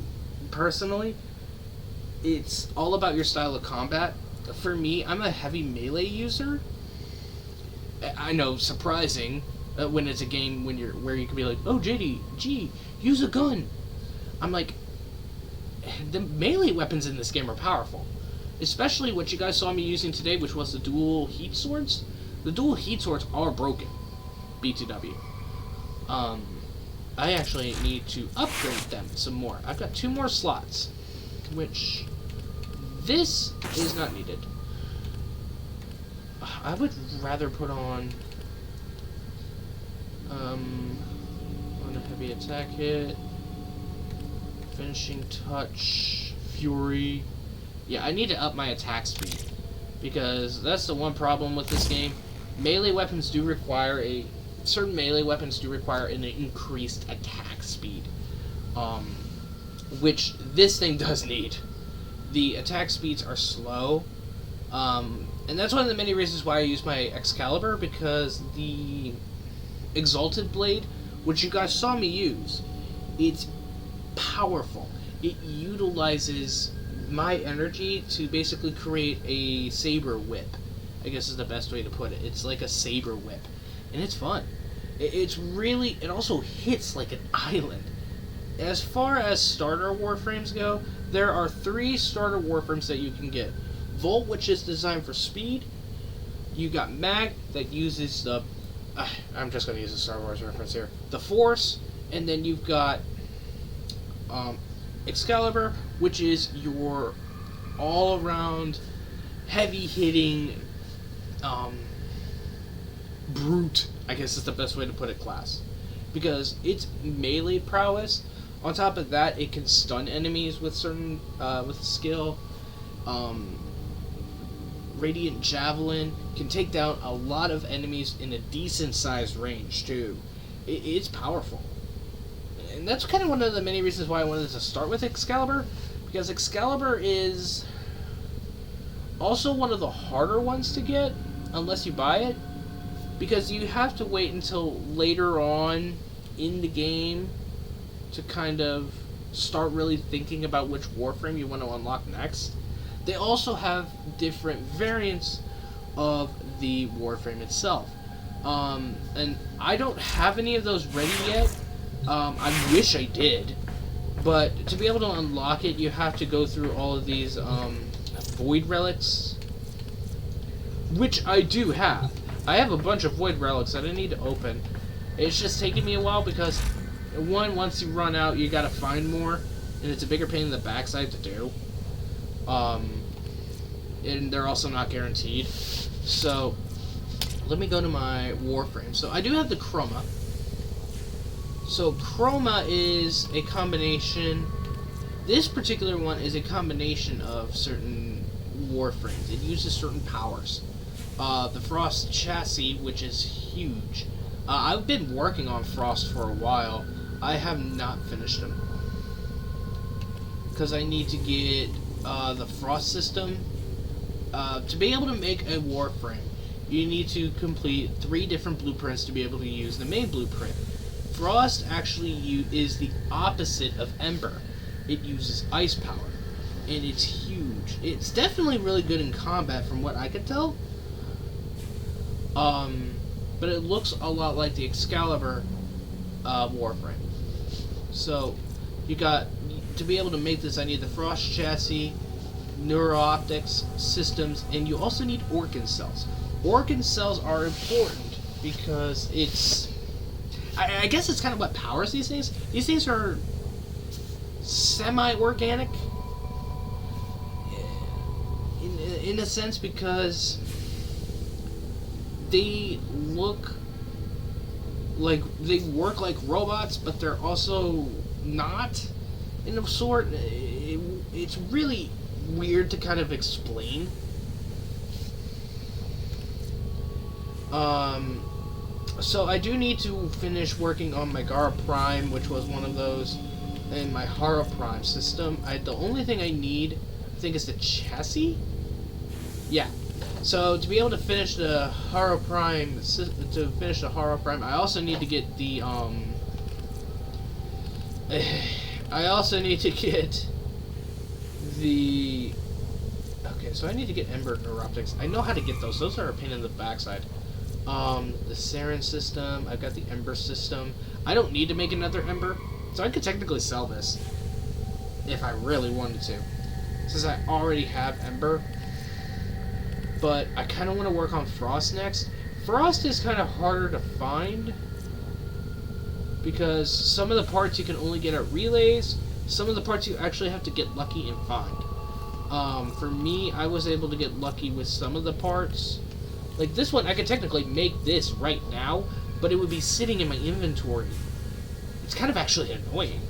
personally, it's all about your style of combat. For me, I'm a heavy melee user. I know, surprising, when it's a game where you can be like, oh JD, gee, use a gun. I'm like, the melee weapons in this game are powerful, especially what you guys saw me using today, which was the dual heat swords. The dual heat swords are broken, BTW. I actually need to upgrade them some more. I've got 2 more slots, which this is not needed. I would rather put on a heavy attack hit, finishing touch, fury. Yeah, I need to up my attack speed, because that's the one problem with this game. Melee weapons do require certain melee weapons do require an increased attack speed, which this thing does need. The attack speeds are slow, and that's one of the many reasons why I use my Excalibur, because the Exalted Blade, which you guys saw me use, it's powerful. It utilizes my energy to basically create a saber whip, I guess is the best way to put it. It's like a saber whip, and it's fun. It also hits like an island. As far as starter warframes go, there are 3 starter warframes that you can get. Volt, which is designed for speed. You got Mag, that uses the... I'm just going to use a Star Wars reference here. The Force, and then you've got Excalibur, which is your all-around, heavy-hitting, brute, I guess is the best way to put it, class. Because it's melee prowess. On top of that, it can stun enemies with certain, with skill. Radiant Javelin can take down a lot of enemies in a decent-sized range, too. It's powerful. And that's kind of one of the many reasons why I wanted to start with Excalibur, because Excalibur is also one of the harder ones to get, unless you buy it, because you have to wait until later on in the game to kind of start really thinking about which warframe you want to unlock next. They also have different variants of the warframe itself. And I don't have any of those ready yet. I wish I did. But to be able to unlock it, you have to go through all of these void relics, which I do have. I have a bunch of void relics that I need to open. It's just taking me a while because, one, once you run out, you gotta find more, and it's a bigger pain in the backside to do. And they're also not guaranteed. So, let me go to my warframe. So, I do have the Chroma. So, Chroma is a combination... This particular one is a combination of certain warframes. It uses certain powers. The Frost Chassis, which is huge. I've been working on Frost for a while. I have not finished them. Because I need to get the Frost system. To be able to make a warframe, you need to complete 3 different blueprints to be able to use the main blueprint. Frost actually is the opposite of Ember. It uses ice power, and it's huge. It's definitely really good in combat from what I could tell. But it looks a lot like the Excalibur warframe. So, you got, to be able to make this, I need the Frost Chassis, Neuro-Optics, Systems, and you also need Organ Cells. Organ Cells are important because it's... I guess it's kind of what powers these things. These things are semi-organic in a sense, because they look like they work like robots, but they're also not, in a sort. It's really weird to kind of explain. So I do need to finish working on my Gara Prime, which was one of those, and my Hara Prime system. The only thing I need, I think, is the chassis? Yeah. So to be able to finish the Hara Prime, I also need to get the, I also need to get the... Okay, so I need to get Ember Neuroptics. I know how to get those. Those are a pain in the backside. The sarin system. I've got the ember system. I don't need to make another ember, so I could technically sell this if I really wanted to, since I already have ember. But I kind of want to work on frost next. Frost is kind of harder to find because some of the parts you can only get at relays. Some of the parts you actually have to get lucky and find. For me, I was able to get lucky with some of the parts. Like this one, I could technically make this right now, but it would be sitting in my inventory. It's kind of actually annoying.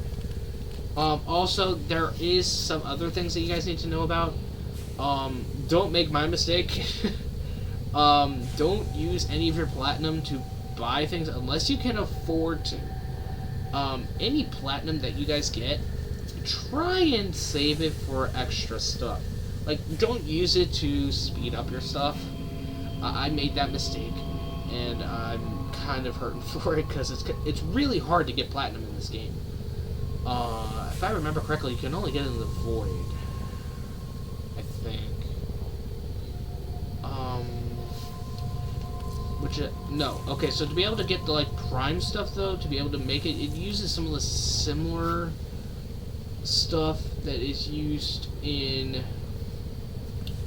Also, there is some other things that you guys need to know about. Don't make my mistake. Don't use any of your platinum to buy things unless you can afford to. Any platinum that you guys get, try and save it for extra stuff. Like, don't use it to speed up your stuff. I made that mistake, and I'm kind of hurting for it because it's really hard to get platinum in this game. If I remember correctly, you can only get it in the void, I think. No. Okay, so to be able to get the, like, prime stuff, though, to be able to make it, it uses some of the similar stuff that is used in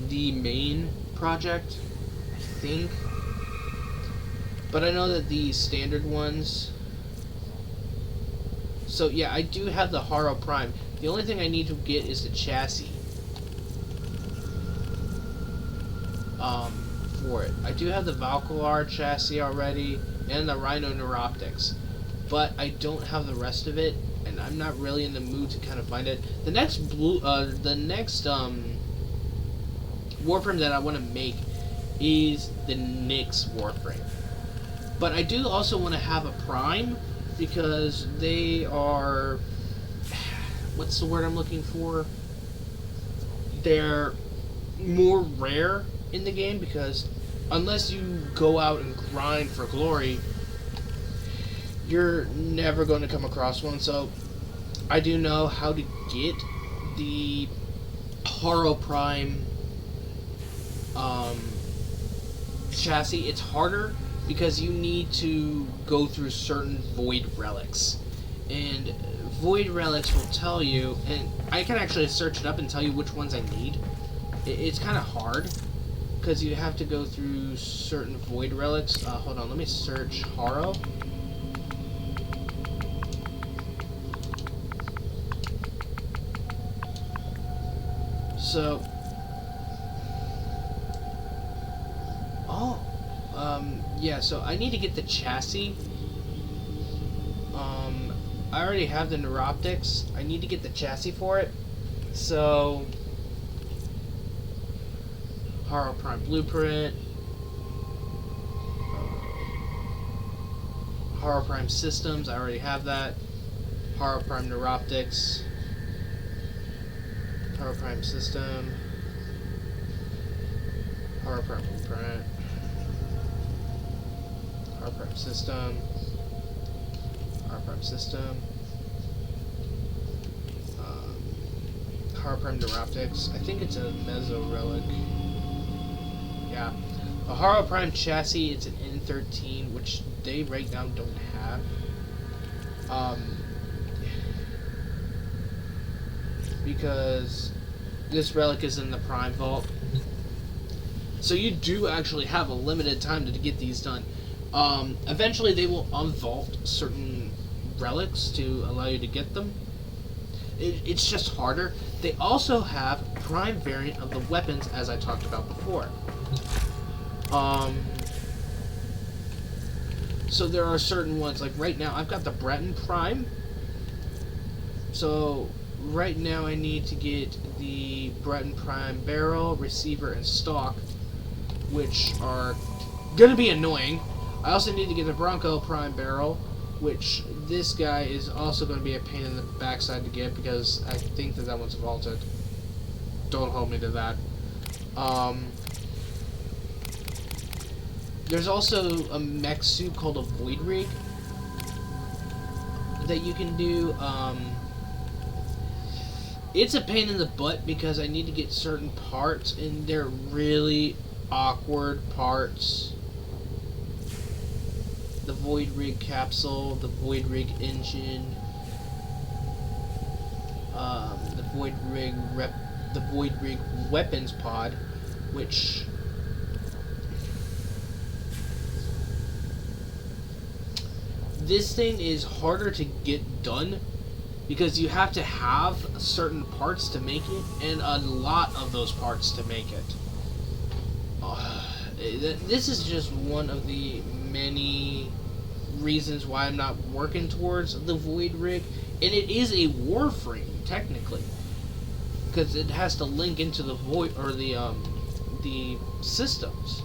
the main project, I think. But I know that the standard ones... So, yeah, I do have the Haro Prime. The only thing I need to get is the chassis. For it. I do have the Valkylar chassis already, and the Rhino Neuroptics. But I don't have the rest of it, and I'm not really in the mood to kind of find it. The next warframe that I want to make is the Nyx warframe. But I do also want to have a prime, because they are... What's the word I'm looking for? They're more rare in the game, because unless you go out and grind for glory, you're never going to come across one. So I do know how to get the Haro Prime chassis. It's harder because you need to go through certain void relics, and void relics will tell you, and I can actually search it up and tell you which ones I need. It's kind of hard because you have to go through certain void relics. Hold on, let me search Haro. So, yeah, so I need to get the chassis. I already have the Neuroptics. I need to get the chassis for it. So, Haro Prime Blueprint, Haro Prime Systems, I already have that. Haro Prime Neuroptics, Haro Prime System, Haro Prime Blueprint, Haro Prime System, Haro Prime System, Haro Prime Neuroptics. I think it's a Meso Relic. Yeah. A Haro Prime chassis, it's an N13, which they right now don't have. Because this relic is in the Prime Vault. So you do actually have a limited time to get these done. Eventually they will unvault certain relics to allow you to get them. It's just harder. They also have Prime variant of the weapons, as I talked about before. So there are certain ones, like right now I've got the Breton Prime. So right now I need to get the Breton Prime barrel, receiver, and stock, which are gonna be annoying. I also need to get the Bronco Prime barrel, which this guy is also going to be a pain in the backside to get because I think that one's vaulted. Don't hold me to that. There's also a mech suit called a Void Rig that you can do. It's a pain in the butt because I need to get certain parts, and they're really awkward parts. the Void Rig capsule, the Void Rig engine, the Void Rig weapons pod, which this thing is harder to get done because you have to have certain parts to make it, and a lot of those parts to make it. This is just one of the many reasons why I'm not working towards the Void Rig, and it is a warframe technically, because it has to link into the void or the systems.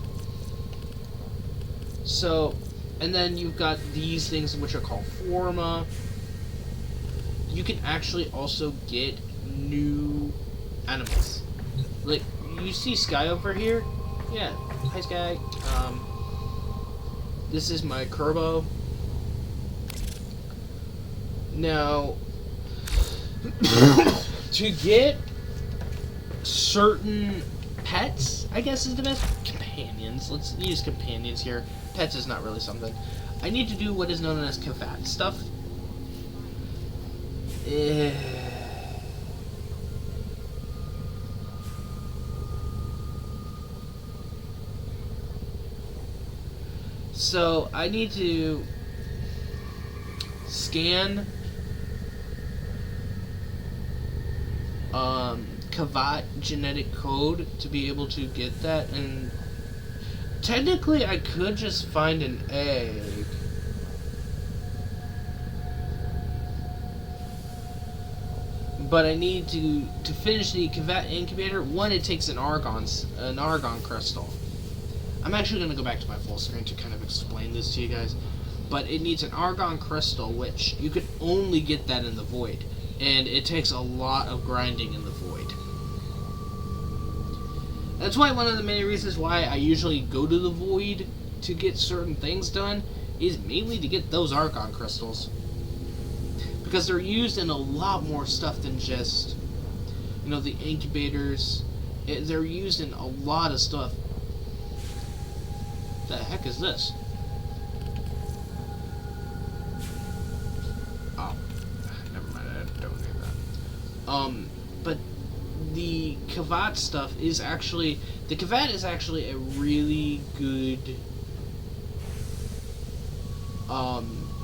So, and then you've got these things which are called forma. You can actually also get new enemies. Like, you see Sky over here? Yeah. Hi, Sky. This is my Kerbo. Now, to get certain pets, I guess is the best. Companions. Let's use companions here. Pets is not really something. I need to do what is known as Kavat stuff. So I need to scan Kavat genetic code to be able to get that, and technically I could just find an egg. But I need to finish the Kavat incubator. One, it takes an argon crystal. I'm actually going to go back to my full screen to kind of explain this to you guys. But it needs an argon crystal, which you could only get that in the void. And it takes a lot of grinding in the void. That's why one of the many reasons why I usually go to the void to get certain things done is mainly to get those argon crystals. Because they're used in a lot more stuff than just, you know, the incubators. They're used in a lot of stuff. The heck is this? Oh, never mind. I don't need that. But the Kavat stuff is actually, the Kavat is actually a really good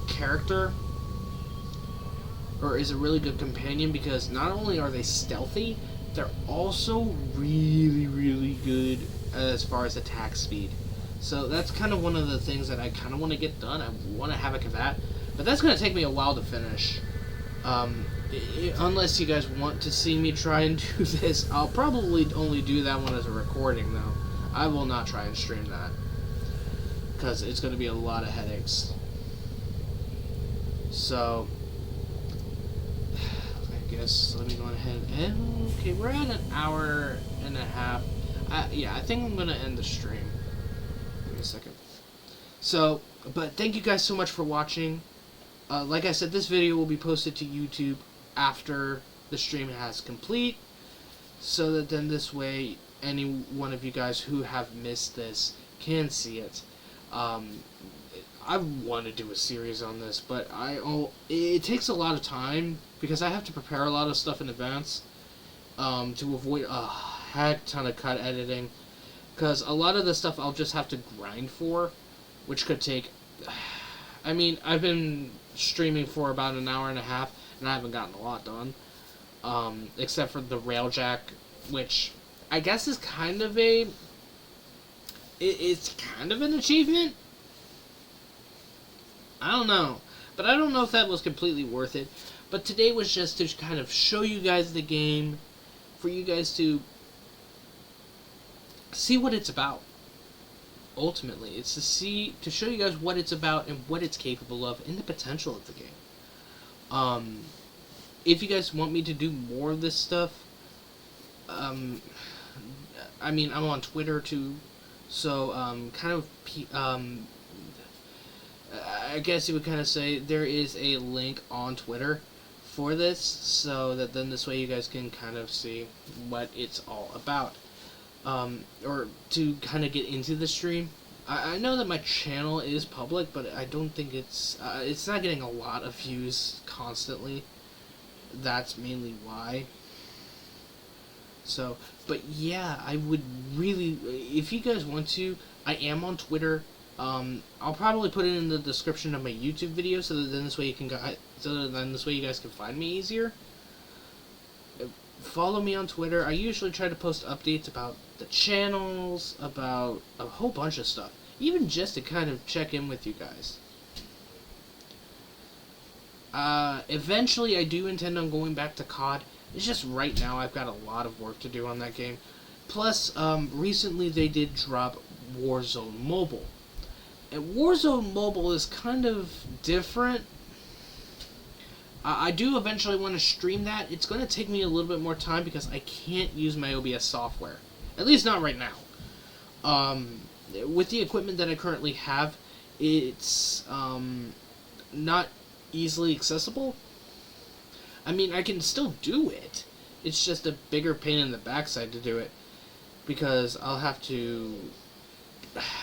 character. Or is a really good companion, because not only are they stealthy, they're also really, really good as far as attack speed. So that's kind of one of the things that I kind of want to get done. I want to have a Kavat, but that's going to take me a while to finish. Unless you guys want to see me try and do this, I'll probably only do that one as a recording, though. I will not try and stream that, because it's going to be a lot of headaches. So guess let me go ahead and okay, we're at an hour and a half. Yeah, I think I'm gonna end the stream. Give me a second. So, but thank you guys so much for watching. Like I said, this video will be posted to YouTube after the stream has complete, so that then this way any one of you guys who have missed this can see it. I want to do a series on this, but it takes a lot of time because I have to prepare a lot of stuff in advance to avoid a heck ton of cut editing, because a lot of the stuff I'll just have to grind for, which could take, I mean, I've been streaming for about an hour and a half and I haven't gotten a lot done, except for the railjack, which I guess is kind of it's kind of an achievement. I don't know. But I don't know if that was completely worth it. But today was just to kind of show you guys the game, for you guys to see what it's about. Ultimately, it's to show you guys what it's about and what it's capable of and the potential of the game. If you guys want me to do more of this stuff, I mean, I'm on Twitter too, so I guess you would kind of say there is a link on Twitter for this, so that then this way you guys can kind of see what it's all about. Or to kind of get into the stream, I know that my channel is public, but I don't think it's not getting a lot of views constantly. That's mainly why. So, but yeah, I would really, if you guys want to, I am on Twitter. I'll probably put it in the description of my YouTube video, so that then this way you can you guys can find me easier. Follow me on Twitter. I usually try to post updates about the channels, about a whole bunch of stuff, even just to kind of check in with you guys. Eventually, I do intend on going back to COD. It's just right now I've got a lot of work to do on that game. Plus, recently they did drop Warzone Mobile. And Warzone Mobile is kind of different. I do eventually want to stream that. It's going to take me a little bit more time because I can't use my OBS software. At least not right now. With the equipment that I currently have, it's not easily accessible. I mean, I can still do it. It's just a bigger pain in the backside to do it. Because I'll have to...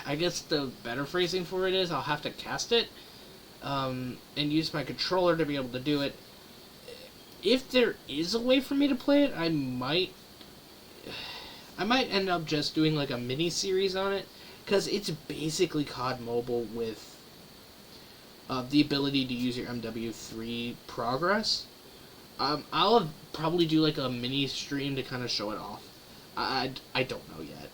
I guess the better phrasing for it is I'll have to cast it. And use my controller to be able to do it. If there is a way for me to play it, I might end up just doing like a mini-series on it. Because it's basically COD Mobile with the ability to use your MW3 progress. I'll probably do like a mini stream to kind of show it off. I don't know yet.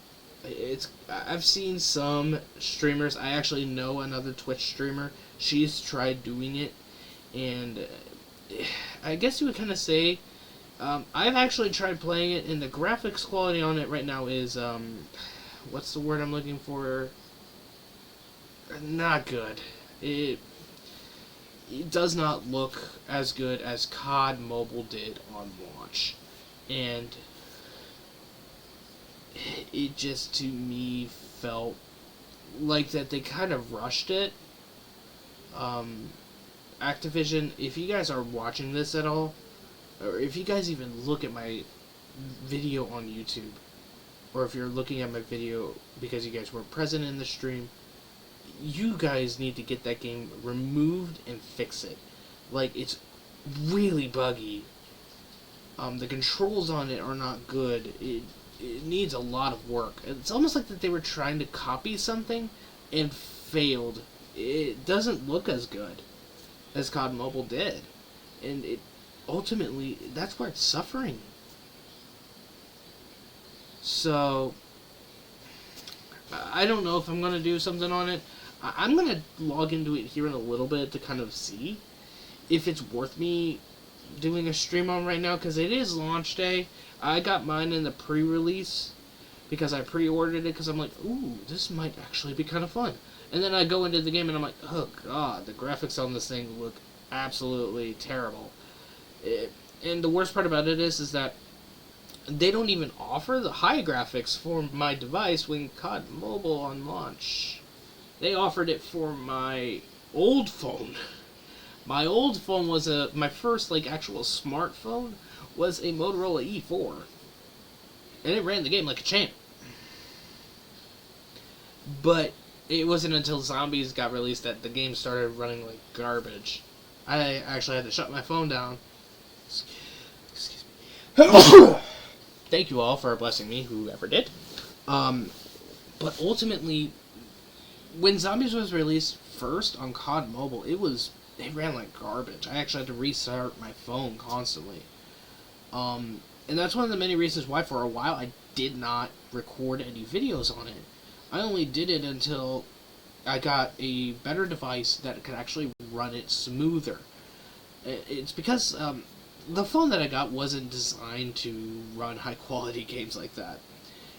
I've seen some streamers. I actually know another Twitch streamer. She's tried doing it, and I guess you would kind of say I've actually tried playing it, and the graphics quality on it right now is what's the word I'm looking for? Not good. It does not look as good as COD Mobile did on launch. And it just, to me, felt like that they kind of rushed it. Activision, if you guys are watching this at all, or if you guys even look at my video on YouTube, or if you're looking at my video because you guys weren't present in the stream, you guys need to get that game removed and fix it. Like, it's really buggy. The controls on it are not good. It needs a lot of work. It's almost like that they were trying to copy something and failed. It doesn't look as good as COD Mobile did. And it ultimately, that's where it's suffering. So, I don't know if I'm going to do something on it. I'm going to log into it here in a little bit to kind of see if it's worth me doing a stream on right now, because it is launch day. I got mine in the pre-release because I pre-ordered it because I'm like, ooh, this might actually be kind of fun. And then I go into the game and I'm like, oh god, the graphics on this thing look absolutely terrible. And the worst part about it is that they don't even offer the high graphics for my device when COD Mobile on launch. They offered it for my old phone. My old phone was my first like actual smartphone was a Motorola E4, and it ran the game like a champ. But it wasn't until Zombies got released that the game started running like garbage. I actually had to shut my phone down. Excuse me. Thank you all for blessing me, whoever did. But ultimately, when Zombies was released first on COD Mobile, it ran like garbage. I actually had to restart my phone constantly. And that's one of the many reasons why for a while I did not record any videos on it. I only did it until I got a better device that could actually run it smoother. It's because the phone that I got wasn't designed to run high quality games like that.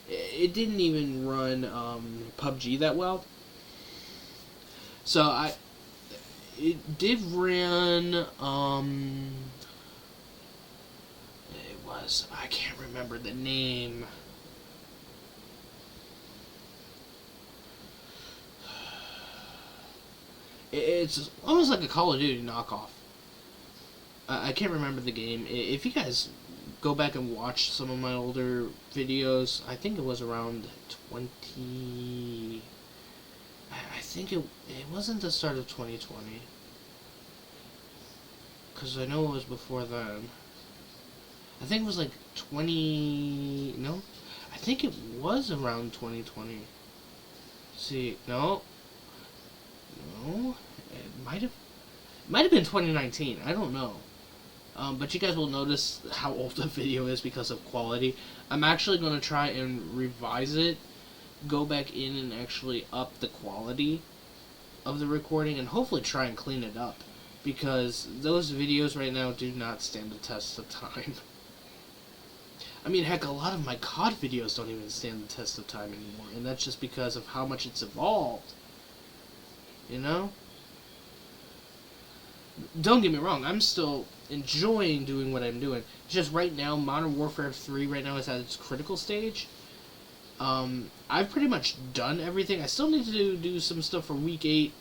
It didn't even run PUBG that well. So it did run I can't remember the name. It's almost like a Call of Duty knockoff. I can't remember the game. If you guys go back and watch some of my older videos, I think it was around I think it wasn't the start of 2020. Because I know it was before then. I think it was like 20... No? I think it was around 2020. See, no. No. It might have been 2019. I don't know. But you guys will notice how old the video is because of quality. I'm actually going to try and revise it. Go back in and actually up the quality of the recording. And hopefully try and clean it up. Because those videos right now do not stand the test of time. I mean, heck, a lot of my COD videos don't even stand the test of time anymore. And that's just because of how much it's evolved. You know? Don't get me wrong, I'm still enjoying doing what I'm doing. It's just right now, Modern Warfare 3 right now is at its critical stage. I've pretty much done everything. I still need to do some stuff for Week 8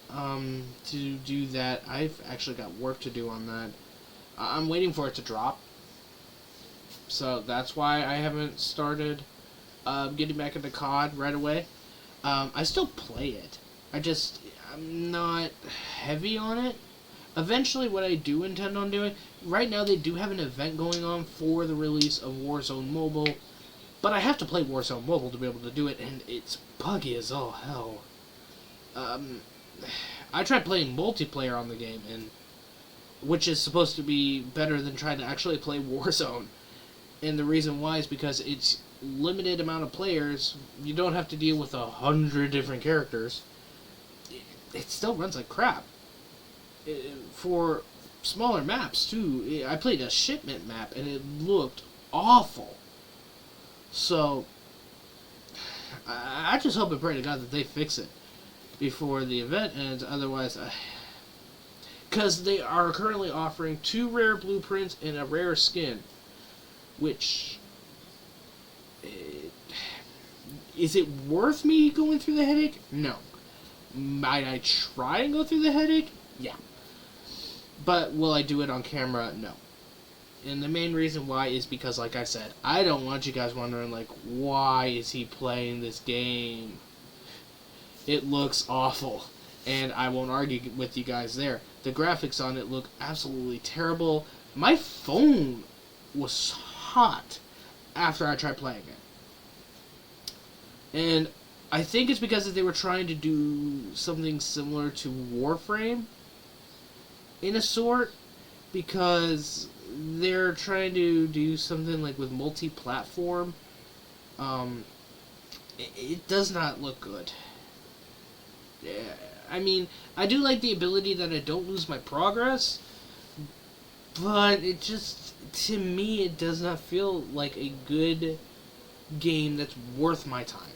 to do that. I've actually got work to do on that. I'm waiting for it to drop. So that's why I haven't started getting back into COD right away. I still play it. I'm not heavy on it. Eventually, what I do intend on doing, right now they do have an event going on for the release of Warzone Mobile, but I have to play Warzone Mobile to be able to do it, and it's buggy as all hell. I tried playing multiplayer on the game, and which is supposed to be better than trying to actually play Warzone. And the reason why is because it's limited amount of players. You don't have to deal with 100 different characters. It still runs like crap. For smaller maps, too. I played a shipment map, and it looked awful. So, I just hope and pray to God that they fix it before the event ends. Otherwise, because they are currently offering 2 rare blueprints and a rare skin. Which, is it worth me going through the headache? No. Might I try and go through the headache? Yeah. But will I do it on camera? No. And the main reason why is because, like I said, I don't want you guys wondering, like, why is he playing this game? It looks awful. And I won't argue with you guys there. The graphics on it look absolutely terrible. My phone was hot after I tried playing it. And I think it's because they were trying to do something similar to Warframe, in a sort, because they're trying to do something like with multi-platform. It does not look good. I mean, I do like the ability that I don't lose my progress, but it just, to me, it does not feel like a good game that's worth my time.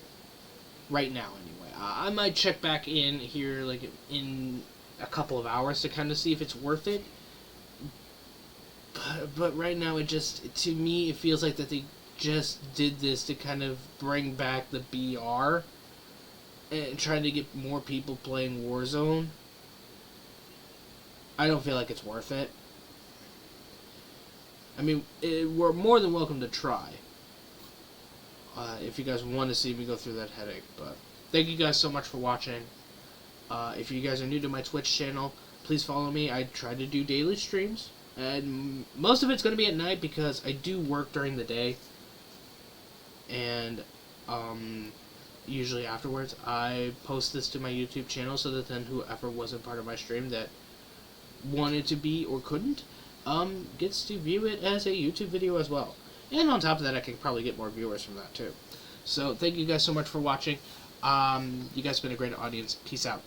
Right now, anyway. I might check back in here, like, in a couple of hours to kind of see if it's worth it. But right now, it just, to me, it feels like that they just did this to kind of bring back the BR and trying to get more people playing Warzone. I don't feel like it's worth it. I mean, we're more than welcome to try. If you guys want to see me go through that headache. But thank you guys so much for watching. If you guys are new to my Twitch channel, please follow me. I try to do daily streams. And most of it's going to be at night because I do work during the day. And usually afterwards, I post this to my YouTube channel so that then whoever wasn't part of my stream that wanted to be or couldn't, gets to view it as a YouTube video as well. And on top of that, I can probably get more viewers from that too. So thank you guys so much for watching. You guys have been a great audience. Peace out.